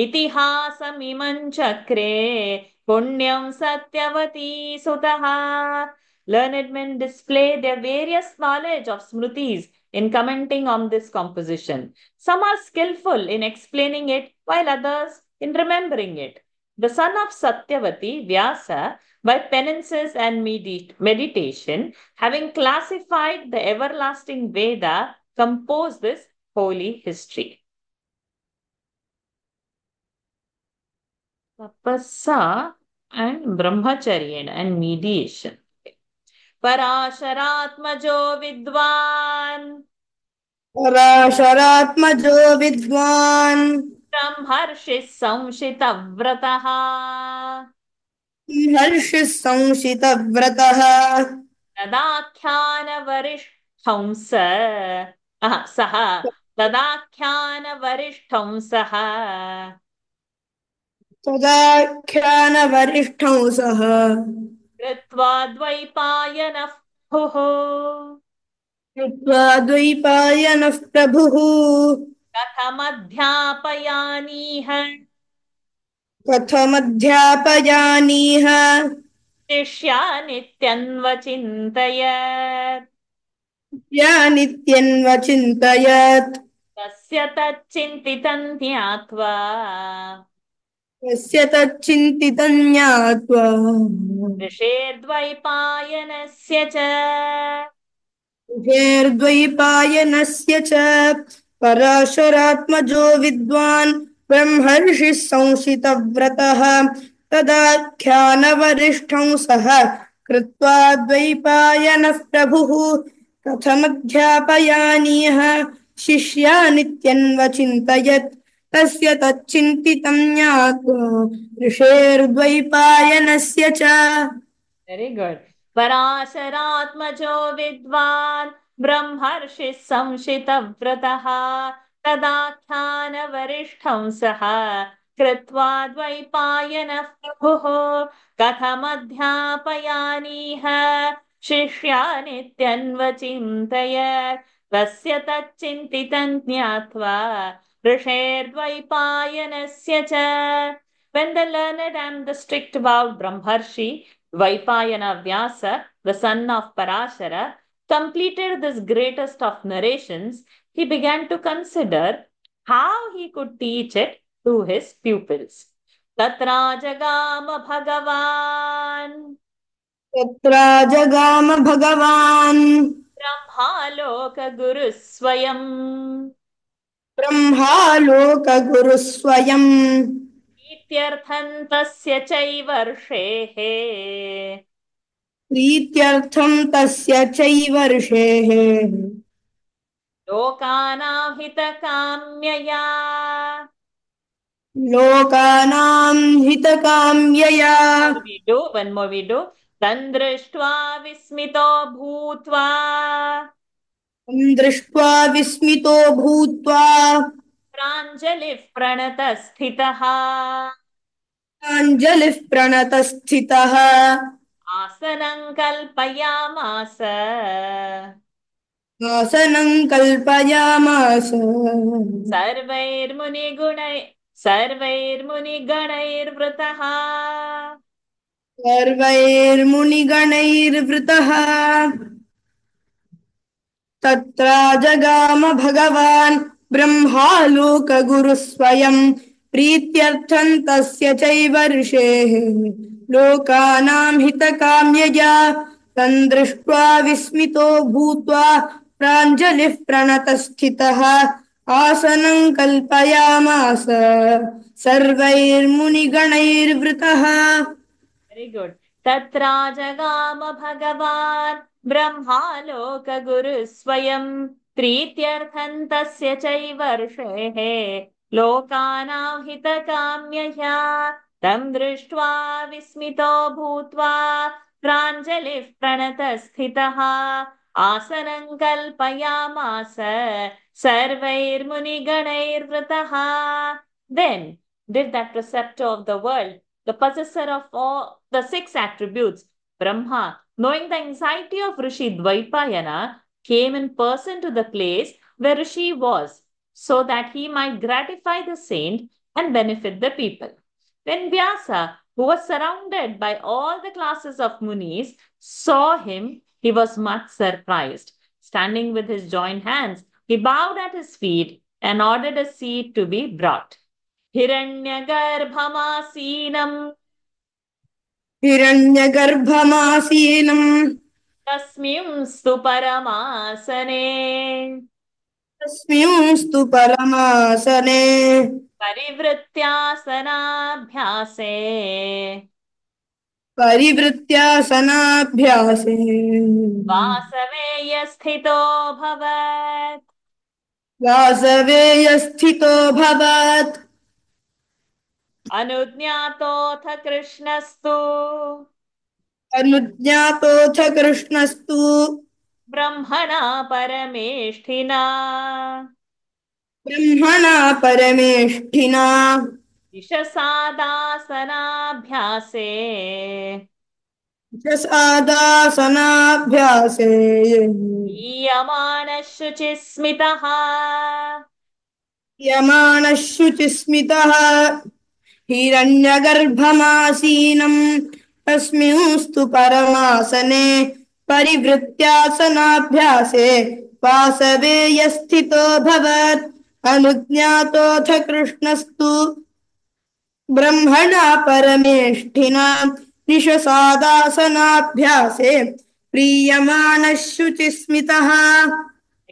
इतिहासमिमं चक्रे पुण्यं सत्यवती सुतः. learned men display their various knowledge of Smritis in commenting on this composition. Some are skillful in explaining it, while others in remembering it. The son of Satyavati, Vyasa, by penances and meditation, having classified the everlasting Veda, composed this holy history. Tapassa and brahmacharya and mediation. Parasharatmajo vidwan पराशरात्मजो विद्वान् ब्रह्मर्षिः संशितव्रतः हर्षिः संशितव्रतः तदाख्यानवरिष्ठं सः तदाख्यानवरिष्ठं सः तदाख्यानवरिष्ठौ सः कृत्वा द्वैपायनः भुः कृत्वा द्वैपायनः प्रभुः कथमध्यापयानीह कथमध्यापयानीह शिष्यानित्यन्वचिन्तयत् या नित्यन्वचिन्तयत् तस्य तच्चिन्तितं ज्ञात्वा यस्य तच्चिन्तितं ज्ञात्वा ऋषेर्द्वैपायनस्य च ऋषेर्द्वैपायनस्य च पराशरात्मजो विद्वान् ब्रह्मर्षिः संशितव्रतः तदाख्यानवरिष्ठं सः कृत्वा द्वैपायनः प्रभुः कथमध्यापयानीह शिष्यानित्यन्वचिन्तयत् तस्य तच्चिन्तितं ज्ञात्वा ऋषेर्द्वैपायनस्य च. Very good. पराशरात्मजो विद्वान् ब्रह्मर्षिः संशितव्रतः तदाख्यानवरिष्ठं सः कृत्वा द्वैपायनः प्रभुः कथमध्यापयानीह शिष्यानित्यन्वचिन्तयत् तस्य तच्चिन्तितं ज्ञात्वा ऋषेर्द्वैपायनस्य च. When the learned and the strict vowed Brahmarshi Vaipayana Vyasa, the son of Parashara, completed this greatest of narrations, he began to consider how he could teach it to his pupils. Tatra jagama bhagavan तत्र जगाम भगवान् ब्रह्मालोक गुरु स्वयम् ब्रह्मालोकगुरुः स्वयम् इत्यर्थं तस्य चैवर्षेः प्रीत्यर्थं तस्य चैवर्षेः लोकानां हितकाम्यया लोकानां हितकाम्यया One more we do. तन्द्रष्ट्वा विस्मितो भूत्वा तं दृष्ट्वा विस्मितो भूत्वा प्राञ्जलिः प्रणतस्थितः प्राञ्जलिः प्रणतस्थितः आसनं कल्पयामास आसनं कल्पयामास सर्वैर्मुनिगणैर्वृतः सर्वैर्मुनिगणैर्वृतः तत्र जगाम भगवान् ब्रह्मालोकगुरुः स्वयं प्रीत्यर्थं तस्य चैवर्षेः लोकानां हितकाम्यया तं दृष्ट्वा विस्मितो भूत्वा प्राञ्जलिः प्रणतस्थितः आसनं कल्पयामास सर्वैर्मुनिगणैर्वृतः. Very good. Tatra jagama bhagavan ब्रह्मालोक गुरु स्वयं प्रीत्यर्थं तस्य चैवर्षेः लोकानां हितकाम्यया तं दृष्ट्वा विस्मितो भूत्वा प्राञ्जलिः प्रणतस्थितः आसनं कल्पयामास सर्वैर्मुनिगणैर्वृतः. Then did that preceptor of the world, the possessor of all the six attributes, Brahma, knowing the anxiety of Rishi Dvaipayana, came in person to the place where Rishi was, so that he might gratify the saint and benefit the people. When Vyasa, who was surrounded by all the classes of Munis, saw him, he was much surprised. Standing with his joined hands, he bowed at his feet and ordered a seat to be brought. Hiranyagarbhamasinam हिरण्यगर्भमासीनम् tasmimstu paramasane तस्मिंस्तु परमासने परिवृत्यासनाभ्यासे परिवृत्यासनाभ्यासे वासवेय स्थितो भवत्. वासवेयस्थितो भवत् अनुज्ञातोऽथ कृष्णस्तु अनुज्ञातोऽथ कृष्णस्तु ब्रह्मणा परमेष्ठिना ब्रह्मणा परमेष्ठिना दिशसादासनाभ्यासे जसादासनाभ्यासे ईयमानः शुचिस्मितः यमानः शुचिस्मितः हिरण्यगर्भमासीनम् तस्मिंस्तु परमासने परिवृत्यासनाभ्यासे वासवेयस्थितो भवत् अनुज्ञातोऽथ कृष्णस्तु ब्रह्मणा परमेष्ठिना निशसादासनाभ्यासे प्रीयमाणः शुचिस्मितः.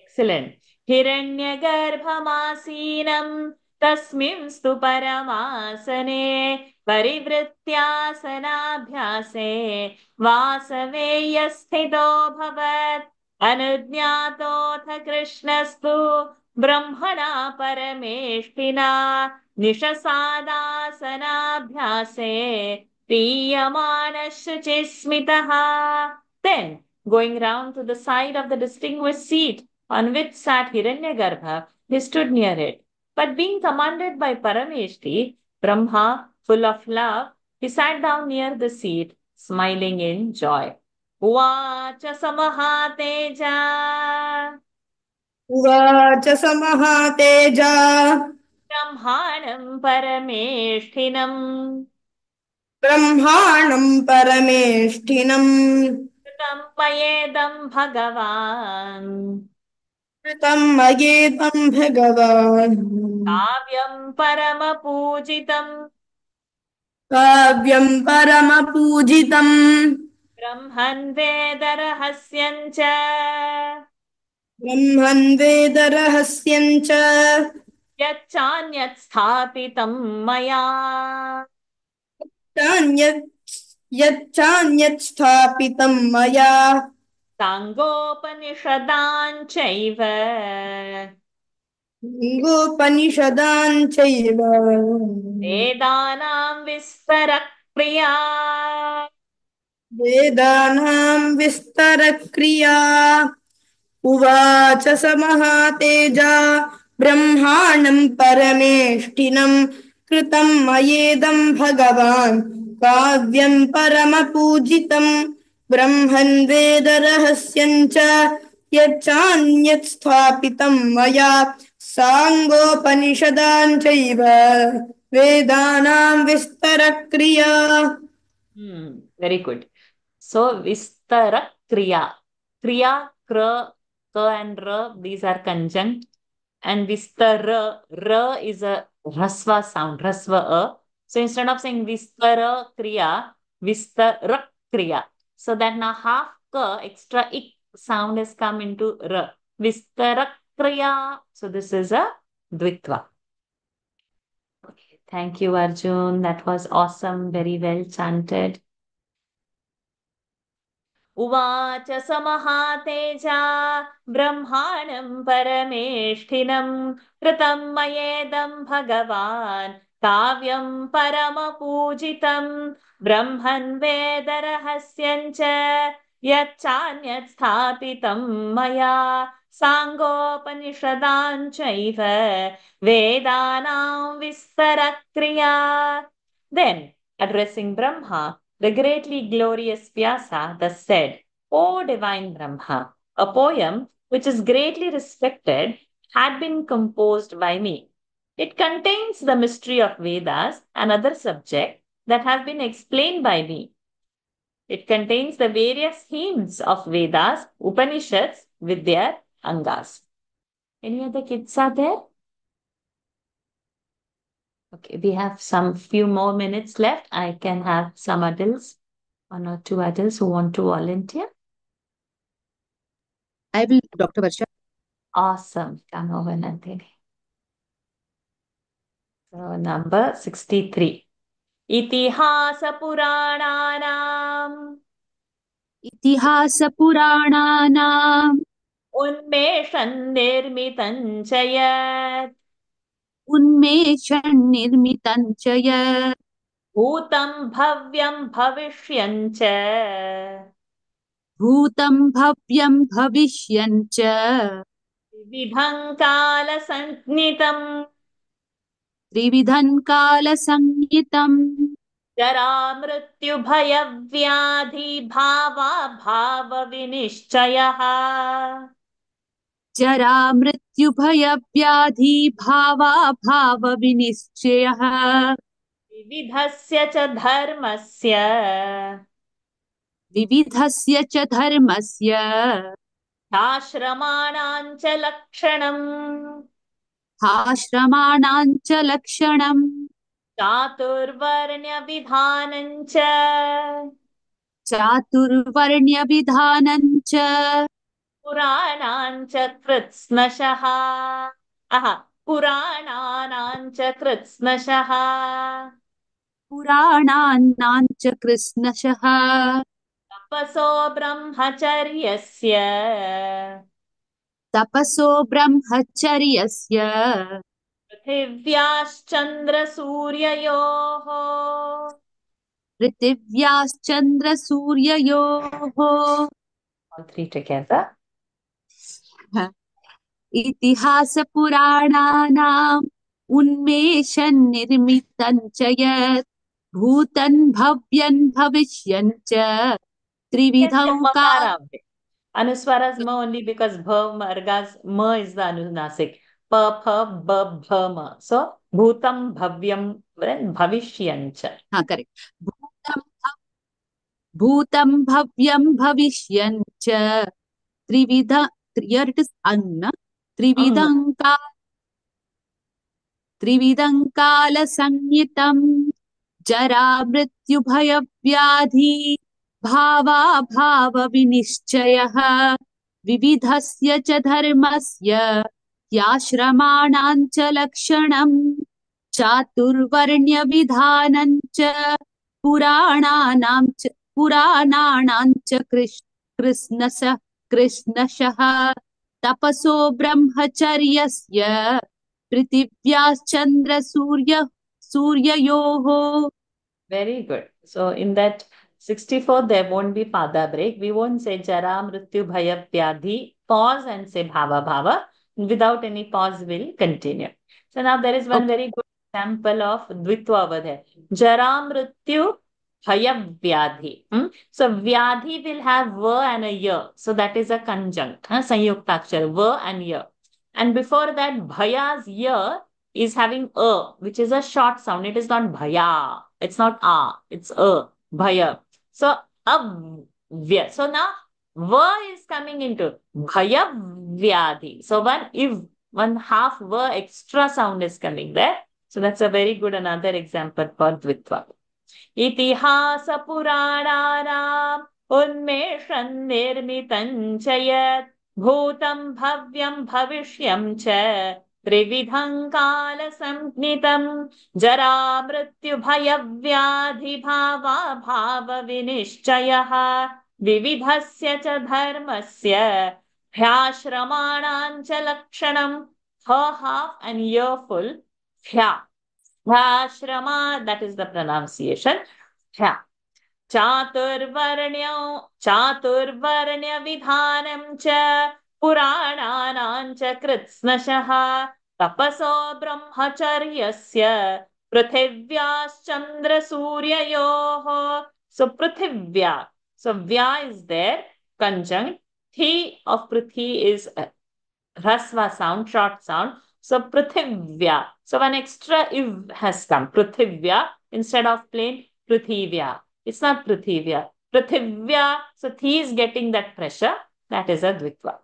Excellent. हिरण्यगर्भमासीनम् तस्मिंस्तु परमासने परिवृत्यासनाभ्यासे वासवेयस्थितो भवत्. अनुज्ञातोऽथ कृष्णस्तु ब्रह्मणा परमेष्ठिना निशसादासनाभ्यासे प्रीयमाणः शुचिस्मितः. Then, going round to the side of the distinguished seat on which sat Hiranyagarbha, he stood near it. But being commanded by Parameshti, Brahma, full of love, he sat down near the seat, smiling in joy. Uvacha samahateja उवाच स महातेजा ब्रह्माणं परमेष्ठिनम् ब्रह्माणम् परमेष्ठिनम् कृतं मयेदं भगवान् कृतम् मयेदम् भगवान् काव्यं परमपूजितम् काव्यम् परमपूजितम् ब्रह्मन् वेदरहस्यं च ब्रह्मन् वेदरहस्यम् च यच्चान्यत् स्थापितं मया चान्यत् यच्चान्यत् स्थापितम् मया साङ्गोपनिषदां चैव लिङ्गोपनिषदान् चैव वेदानां विस्तरक्रिया वेदानाम् विस्तरक्रिया. उवाच स महातेजा ब्रह्माणम् परमेष्ठिनम् कृतम् मयेदम् भगवान् काव्यम् परमपूजितम् ब्रह्मन् वेदरहस्यम् च यच्चान्यत् स्थापितम् मया साङ्गोपनिषदान् चैव वेदानाम् विस्तरक्रिया. Very good. So, Vistara Kriya. Kriya, Kra, Ka and Ra, these are conjunct. And Vistara, Ra is a Rasva sound, Rasva A. So, instead of saying Vistara Kriya, Vistara Kriya. So, that now half Ka, extra Ik sound has come into Ra. Vistara Kriya. So, this is a Dvitva. Okay. Thank you, Arjun. That was awesome. Very well chanted. उवाच स महातेजा ब्रह्माणं परमेष्ठिनं कृतं मयेदं भगवान् काव्यं परमपूजितं ब्रह्मन् वेदरहस्यं च यच्चान्यत् स्थापितं मया साङ्गोपनिषदां चैव वेदानां विस्तरक्रिया. Then, addressing Brahma, the greatly glorious Vyasa thus said, O divine Brahma, a poem which is greatly respected had been composed by me. It contains the mystery of Vedas and other subject that have been explained by me. It contains the various hymns of Vedas, Upanishads with their angas. Any other kids are there? Okay, we have some few more minutes left. I can have some adults, 1 or 2 adults who want to volunteer. I will, Dr. Varsha. Awesome. Come over, Nandini. So number 63. इतिहासपुराणानाम् इतिहासपुराणानाम् उन्मेषन्निर्मितं च यत् उन्मेषन्निर्मितं च यत् भूतं भव्यं भविष्यं च भूतं भव्यं भविष्यं च विविधं कालसञ्ज्ञितम् त्रिविधं कालसंज्ञितम् जरामृत्युभयव्याधि भावाभावविनिश्चयः जरा मृत्युभयव्याधि भावाभावविनिश्चयः विविधस्य च धर्मस्य विविधस्य च धर्मस्य आश्रमाणां च लक्षणम् आश्रमाणां च लक्षणम् चातुर्वर्ण्यविधानं च चातुर्वर्ण्यविधानं च पुराणां च कृत्स्नशः पुराणानां च कृत्स्नशः पुराणानां च कृत्स्नशः तपसो ब्रह्मचर्यस्य तपसो ब्रह्मचर्यस्य पृथिव्याश्चन्द्रसूर्ययोः पृथिव्याश्चन्द्रसूर्ययोः all three together इतिहासपुराणानाम् उन्मेषन्निर्मितं च यत् भूतं भव्यं भविष्यं च त्रिविधं Anuswara's ma only because bha margas ma is the anunasik. Pa pha ba bha ma. So bhutam bhavyam bhavishyancha. correct. भूतं भव्यं भविष्यं च त्रिविध here it is anna त्रिविधं कालसंज्ञितं जरा मृत्युभयव्याधि भावाभावविनिश्चयः विविधस्य च धर्मस्य याश्रमाणां च लक्षणम् चातुर्वर्ण्यविधानं च पुराणानां च कृष्णशः तपसो ब्रह्मचर्यस्य सूर्ययोः. Very good. So in that 64, there won't be pada break. We won't say jara, mrityu, bhaya, vyadhi. Pause and say bhava, bhava. Without any pause, we'll continue. So now there is one very good example of dvitva over there. Jara, mrityu, bhaya, vyadhi. So vyadhi will have va and a ya. So that is a conjunct. Sanyuktakshar, va and ya. And before that, bhaya's ya is having a, which is a short sound. It is not bhaya. It's not a. It's a. Bhaya. So, avya. So now, va is coming into bhaya vyadhi. So one half va extra sound is coming there. So that's a very good another example for dvitva. Itihasa purananam unmeshan nirmitan chayat bhutam bhavyam bhavishyam cha त्रिविधं कालसंज्ञितं जरा मृत्युभयव्याधि भावाभावविनिश्चयः विविधस्य च धर्मस्य ह्याश्रमाणां च लक्षणं half and year full ह्याश्रमा, that is the pronunciation. चातुर्वर्ण्यविधानं च पुराणानां च कृत्स्नशः तपसो ब्रह्मचर्यस्य पृथिव्याश्चन्द्रसूर्ययोः. So prithivya. So vya is there, conjunct. Thi of prithi is rasva sound, short sound. So prithivya. So one extra iv has come. Prithivya instead of plain Prithivya. It's not Prithivya. Prithivya. So he is getting that pressure. That is a Dvitva.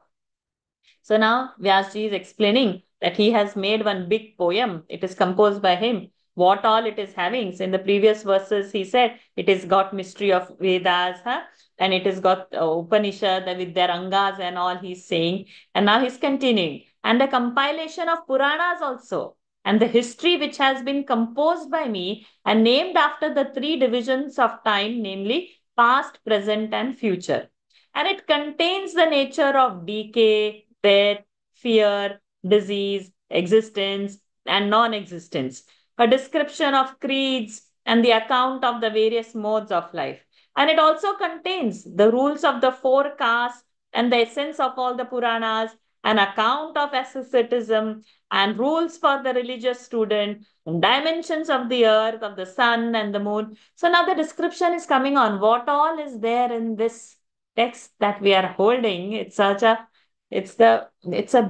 So now Vyasji is explaining that he has made one big poem. It is composed by him. What all it is having. So in the previous verses, he said it has got mystery of Vedas, huh? And it has got Upanishad with their Angas and all he's saying. And now he's continuing. And the compilation of Puranas also. And the history which has been composed by me and named after the three divisions of time, namely past, present, and future. And it contains the nature of decay, death, fear, disease, existence, and non existence, a description of creeds, and the account of the various modes of life. And it also contains the rules of the four castes and the essence of all the Puranas, an account of asceticism, and rules for the religious student, and dimensions of the earth, of the sun, and the moon. So now the description is coming on what all is there in this text that we are holding. It's the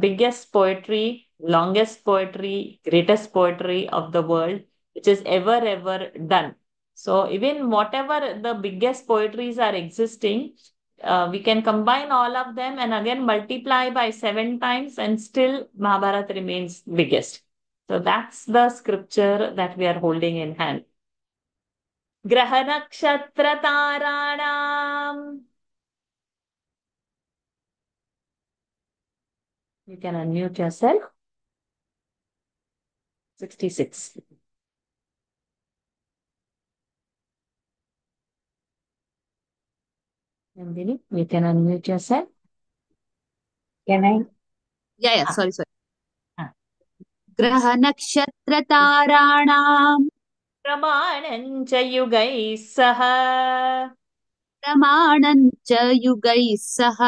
biggest poetry, longest poetry, greatest poetry of the world, which is ever done. So even whatever the biggest poetries are existing, we can combine all of them and again multiply by 7 times, and still Mahabharata remains biggest. So that's the scripture that we are holding in hand. Graha nakshatra taranam. You can unmute yourself. 66. Nandini, you can unmute yourself. Can I? Yeah, Ah. sorry. Ah. ग्रहनक्षत्रताराणाम् प्रमाणं च युगैः सह प्रमाणम् च युगैः सह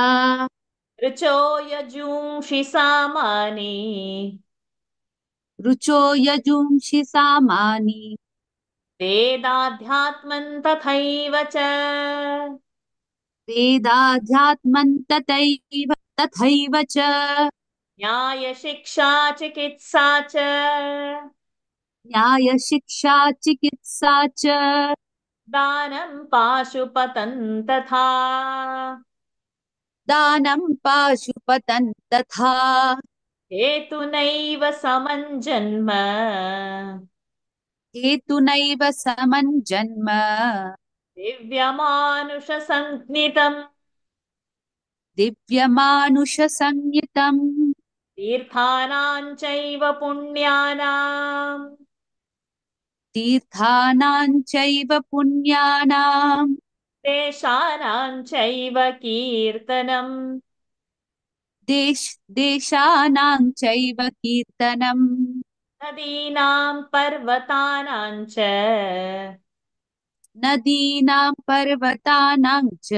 ऋचो यजूंषि सामानि रुचो यजुंषि सामानि वेदाध्यात्मं तथैव च वेदाध्यात्मम् तथैव च न्यायशिक्षा चिकित्सा च न्यायशिक्षा चिकित्सा च दानं पाशुपतं तथा दानं पाशुपतम् तथा हेतुनैव समं जन्म हेतुनैव समम् जन्म दिव्यमानुषसंज्ञितम् दिव्यमानुषसंज्ञितम् तीर्थानां चैव पुण्यानाम् तीर्थानां चैव पुण्यानाम् देशानां चैव कीर्तनम् देशानां चैव कीर्तनम् नदीनां पर्वतानां च नदीनां पर्वतानां च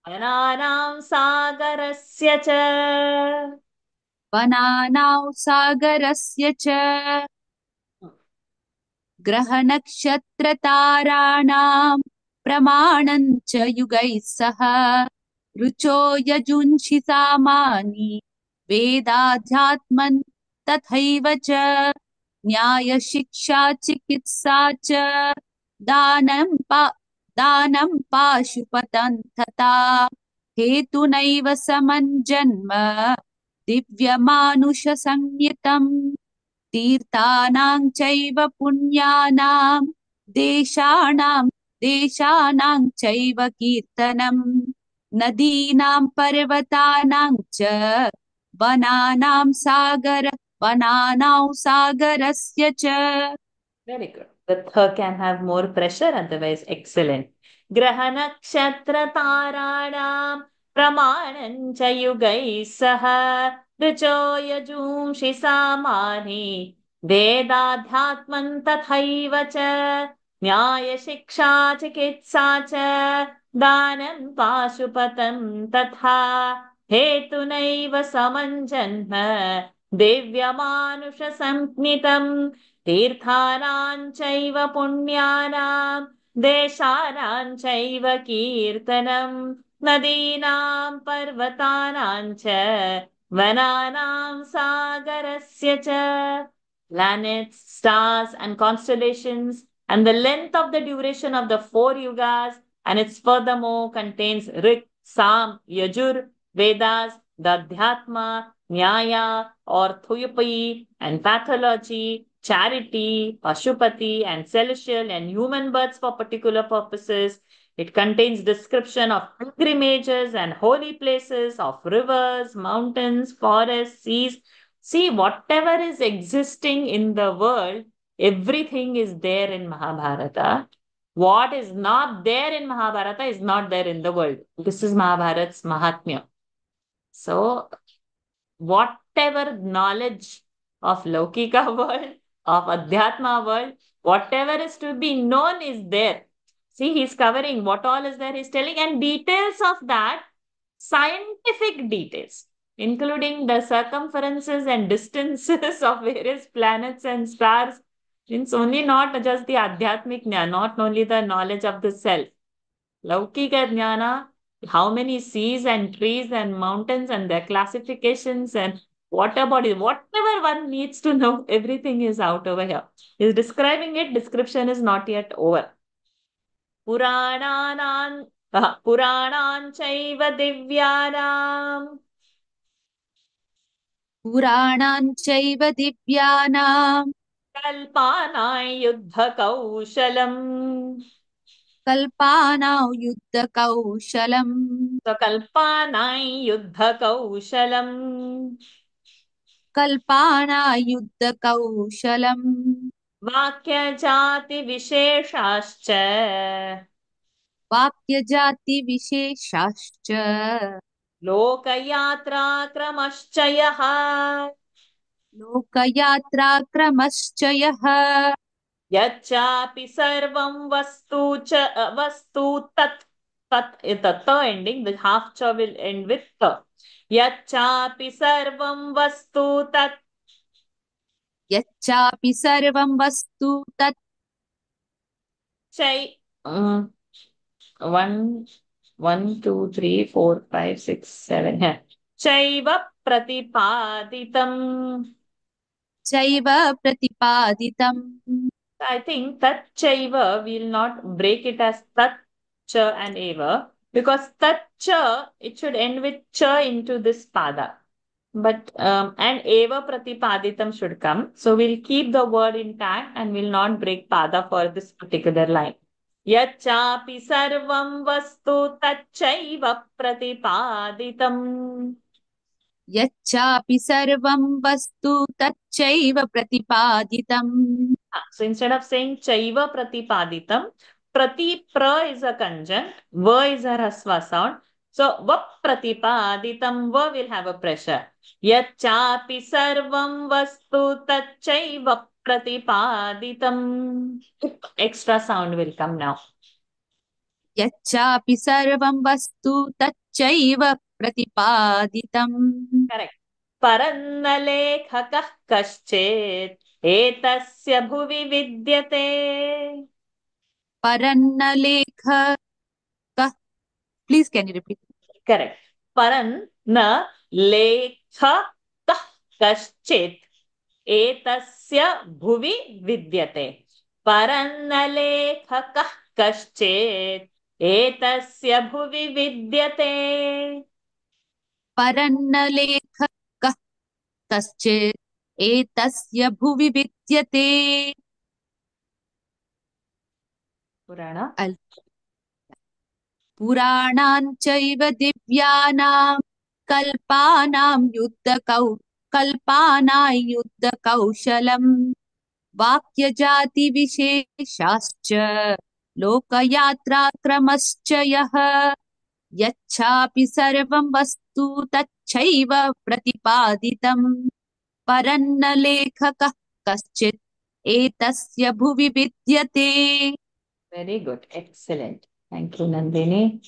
वनानां सागरस्य च वनानां सागरस्य च ग्रहनक्षत्रताराणां प्रमाणं च युगैः सह रुचो यजुंषि सामानि वेदाध्यात्मन् तथैव च न्यायशिक्षा चिकित्सा च दानं पाशुपतं तथा हेतुनैव समं जन्म दिव्यमानुषसंज्ञितम् तीर्थानां चैव पुण्यानां देशानां चैव कीर्तनम् नदीनां पर्वतानां च वनानां सागरस्य च Very good. The th can have more pressure, otherwise excellent. ग्रहनक्षत्रताराणां प्रमाणं च युगैः सह ऋचो यजूंषि सामानि वेदाध्यात्मं तथैव च न्यायशिक्षा चिकित्सा च दानं पाशुपतं तथा हेतुनैव समं जन्म दिव्यमानुषसंज्ञितम् तीर्थानां चैव पुण्यानां देशानां चैव कीर्तनम् नदीनां पर्वतानां च वनानां सागरस्य च. Planets, stars and constellations and the length of the duration of the 4 yugas, and it furthermore contains Rik, Sam, Yajur, Vedas, the Adhyatma, Nyaya or Thuyupai, and pathology, charity, Pashupati, and celestial and human births for particular purposes. It contains description of pilgrimages and holy places, of rivers, mountains, forests, seas. See, whatever is existing in the world, everything is there in Mahabharata. What is not there in Mahabharata is not there in the world. This is Mahabharata's Mahatmya. So, whatever knowledge of Laukika world, of Adhyatma world, whatever is to be known is there. See, he's covering what all is there, he's telling, and details of that, scientific details, including the circumferences and distances of various planets and stars. Means only not just the Adhyatmic jnana, not only the knowledge of the self. Laukika jnana, how many seas and trees and mountains and their classifications and water bodies, whatever one needs to know, everything is out over here. He's describing it, description is not yet over. Puranan chaiva divyanam. पुराणान् चैव दिव्यानाम् Kalpanai yuddha kaushalam. कल्पानां युद्धकौशलम् So kalpanai yuddha kaushalam. कल्पाना युद्धकौशलम् Vakya jati visheshascha. वाक्यजातिविशेषाश्च Lokayatra kramaschayah. लोकयात्राक्रमश्च यः Yachapi sarvam vastu cha vastu tat. Tat is the ta ending, the half cha will end with ta. Yachapi sarvam vastu tat. यच्चापि सर्वं वस्तु तत् Chai. One, 1, 2, 3, 4, 5, 6, 7. Yeah. Chaiva pratipaditam. चैव प्रतिपादितम् I think tat chaiva will not break it as tat cha and eva, because tat cha, it should end with cha into this pada. But and eva pratipaditam should come. So we'll keep the word intact and will not break pada for this particular line. Yachapi sarvam vastu tachaiva pratipaditam. यच्चापि सर्वं वस्तु तच्चैव प्रतिपादितम् So instead of saying chaiva pratipaditam, prati pra is a conjunct, va is a rasva sound. So va pratipaditam, va will have a pressure. Yachapi sarvam vastu tachaiva pratipaditam. Extra sound will come now. यच्चापि सर्वं वस्तु तच्चैव प्रतिपादितम् Correct. Parannalekakah kaschet etasya bhuvi vidyate. परन्नलेख please can you repeat Correct. Parannalekakah kaschet etasya bhuvi vidyate. Parannalekakah kaschet etasya bhuvi vidyate. परन्नलेख कश्चित् एतस्य भुवि विद्यते Purana. पुराणान् चैव दिव्यानां कल्पानां युद्धकौशलम् वाक्यजातिविशेषाश्च लोकयात्राक्रमश्च यः यच्चापि सर्वं वस्तु तच्छैव प्रतिपादितम् परन्न लेखकः कश्चित् एतस्य भुवि विद्यते Very good. Excellent. Thank you, Nandini.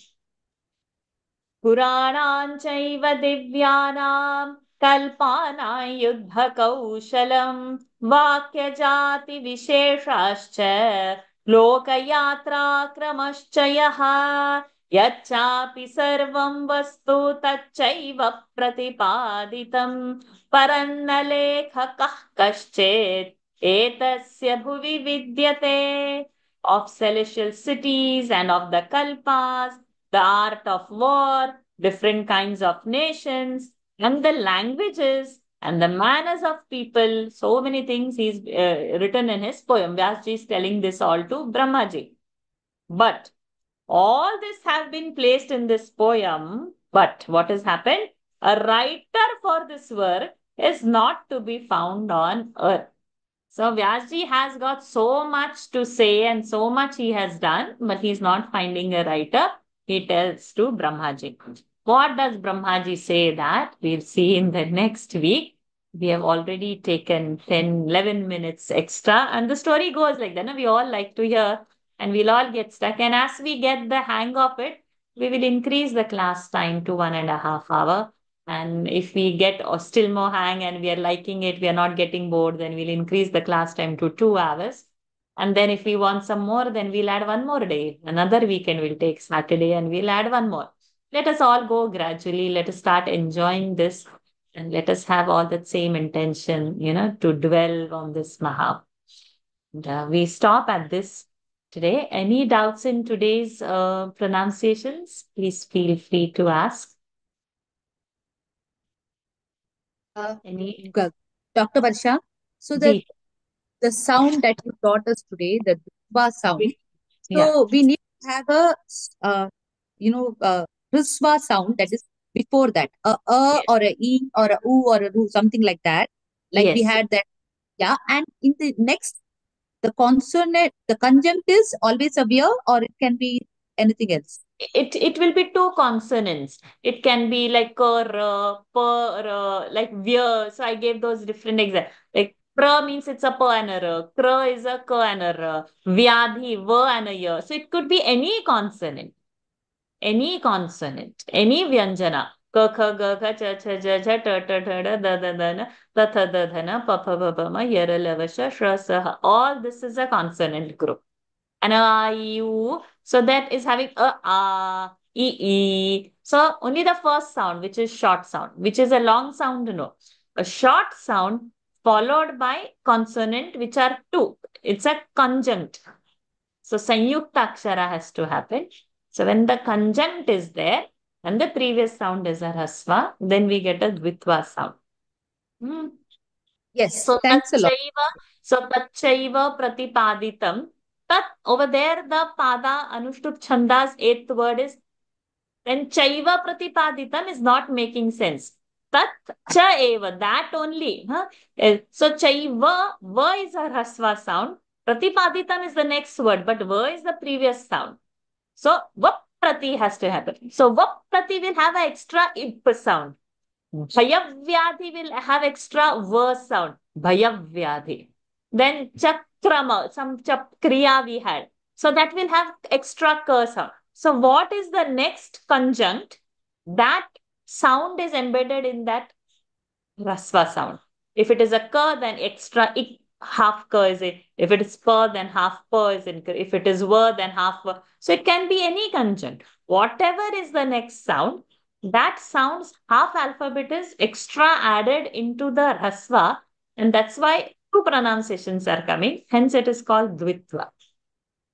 Puranam chaiva divyanam kalpana yuddha kaushalam vakya jati visheshascha lokayatra kramaschayah yachapi sarvam vastu tachaiva pratipaditam parannalekhakah kaschet etasya bhuvi vidyate. of celestial cities and of the kalpas, the art of war, different kinds of nations, and the languages and the manners of people. So many things he's written in his poem. Vyasji is telling this all to Brahmaji. But all this have been placed in this poem. But what has happened? A writer for this work is not to be found on earth. So Vyasji has got so much to say and so much he has done, but he's not finding a writer. He tells to Brahmaji. What does Brahmaji say that? We'll see in the next week. We have already taken 10, 11 minutes extra, and the story goes like that. No? We all like to hear, and we'll all get stuck. And as we get the hang of it, we will increase the class time to 1.5 hours. And if we get still more hang and we are liking it, we are not getting bored, then we'll increase the class time to 2 hours. And then if we want some more, then we'll add one more day. Another weekend we'll take Saturday and we'll add one more. Let us all go gradually. Let us start enjoying this and let us have all that same intention, to dwell on this Maha. And, we stop at this today. Any doubts in today's pronunciations? Please feel free to ask. Any? Dr. Varsha, so Ji. the sound that you taught us today, the Dutva sound, Yeah. so we need to have a, Hrisva sound that is before that, Yes. or a E or a U or a Ru, something like that. Like we Yes. had that, yeah. And in the next, the consonant, the conjunct is always a vya, or it can be anything else. It will be two consonants. It can be like like veer. So I gave those different examples. Like pra means it's a pa and a ra. Kra is a ka and a ra. Vyadhi, va and a ya. So it could be any consonant. Any consonant. Any vyanjana. Ka kha ga kha cha cha ja ja ta ta ta da da da da na ta tha da dha na pa pha pa pa ma yara lava sha shra sa ha. All this is a consonant group. And a u. So that is having e. So only the first sound, which is short sound, which is a long sound, no. A short sound followed by consonant, which are two. It's a conjunct. So sanyukta akshara has to happen. So when the conjunct is there and the previous sound is a rasva, then we get a dvitva sound. Yes, So thanks a lot. tachaiva pratipaditam. Tat over there, the pada anushtup chandas eighth word is then chaiva pratipaditam is not making sense. Tat cha eva, that only. Huh? So chaiva, va is a rasva sound. Pratipaditam is the next word, but va is the previous sound. So vap prati has to happen. So vap prati will have an extra ip sound. Bhayavyadhi will have extra v sound. Bhayavyadhi. Then chakrama, some kriya we had. So that will have extra ka sound. So what is the next conjunct? That sound is embedded in that rasva sound. If it is a ka, then extra ik, half ka is it. If it is pa, then half pa is in. If it is va, then half va. So it can be any conjunct. Whatever is the next sound, that sounds half alphabet is extra added into the rasva, and that's why two pronunciations are coming. Hence, it is called dvitva.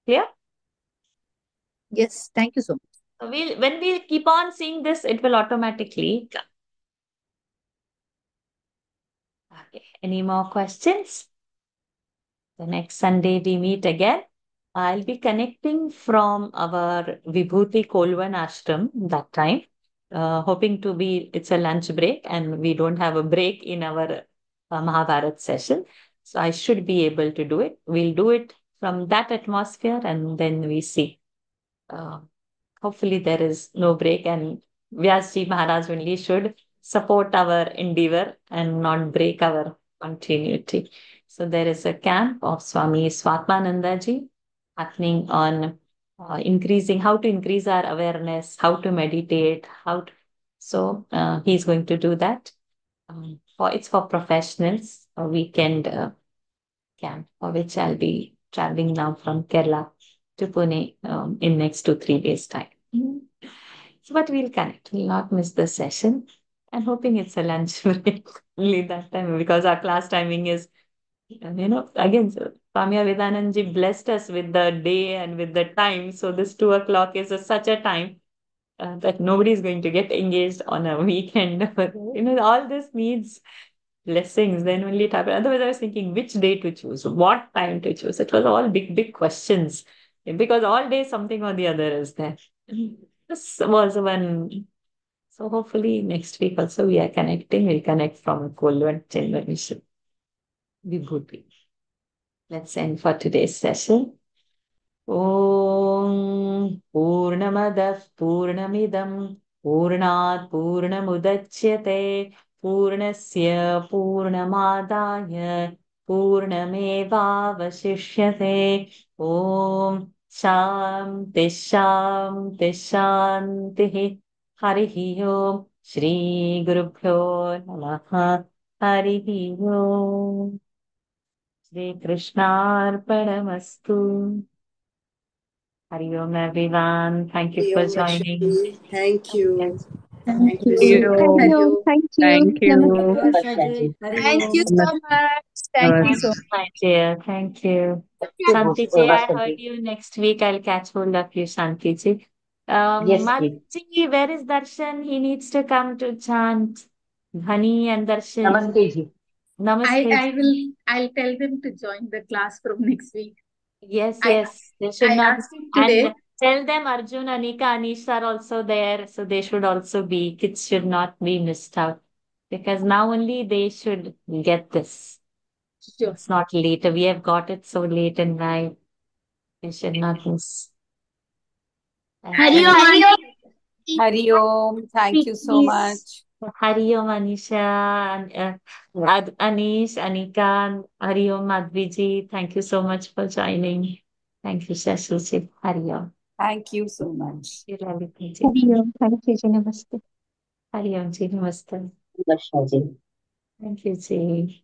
Clear? Yes, thank you so much. So when we keep on seeing this, it will automatically come. Okay. Any more questions? The next Sunday we meet again. I'll be connecting from our Vibhuti Kolvan ashram that time. Hoping to be, it's a lunch break and we don't have a break in our Mahabharat session. So I should be able to do it. We'll do it from that atmosphere and then we see. Hopefully there is no break and Vyasji Maharaj only should support our endeavor and not break our continuity. So there is a camp of Swami Swatmanandaji happening on increasing how to increase our awareness, how to meditate, so he's going to do that. It's for professionals, a weekend camp for which I'll be traveling now from Kerala to Pune in next 2-3 days time. So, but we'll connect. We'll not miss the session. I'm hoping it's a lunch break only that time because our class timing is And again, Swami Vivekananda ji blessed us with the day and with the time. So this 2 o'clock is such a time that nobody is going to get engaged on a weekend. All this needs blessings. Then only it happens. Otherwise, I was thinking which day to choose, what time to choose. It was all big, big questions because all day something or the other is there. This was one. So hopefully next week also we are connecting. We'll connect from Kolwan, Chendu, Vibhuti. Let's end for today's session. ॐ पूर्णमदः पूर्णमिदं पूर्णात् पूर्णमुदच्यते पूर्णस्य पूर्णमादाय पूर्णमेवावशिष्यते ॐ शान्ति शान्ति शान्तिः हरिः ओम् श्रीगुरुभ्यो नमः हरिः ओम् श्रीकृष्णार्पणमस्तु Hari Om, everyone. Thank you for Om joining. Lakshmi. Thank you. Yes. Thank you Thank so you. much. Thank you. Thank you. Namaste. Thank you so much. Thank you so much. Hi, dear. Thank you. Shanti ji, I heard you next week. I'll catch hold of you, Shanti ji. Yes, please. Madhji, where is Darshan? He needs to come to chant. Dhani and Darshan. Namaste ji. Namaste. I'll tell them to join the class from next week. Yes, I- yes. They should I not. asked him today. And tell them Arjun, Anika, Anish are also there. So they should also be. Kids should not be missed out. Because now only they should get this. Sure. It's not later. We have got it so late in life. They should not miss. Hari Om. Hari Om. Thank you so much. Hari Om, Anisha, Anish, Anika, Hari Om, Madhviji. Thank you so much for joining. Thank you, Shashi. Hari Om. Thank you so much. Hari Om. Thank you, ji. Namaste. Hari Om, ji. Namaste. Namaste ji. Thank you, ji.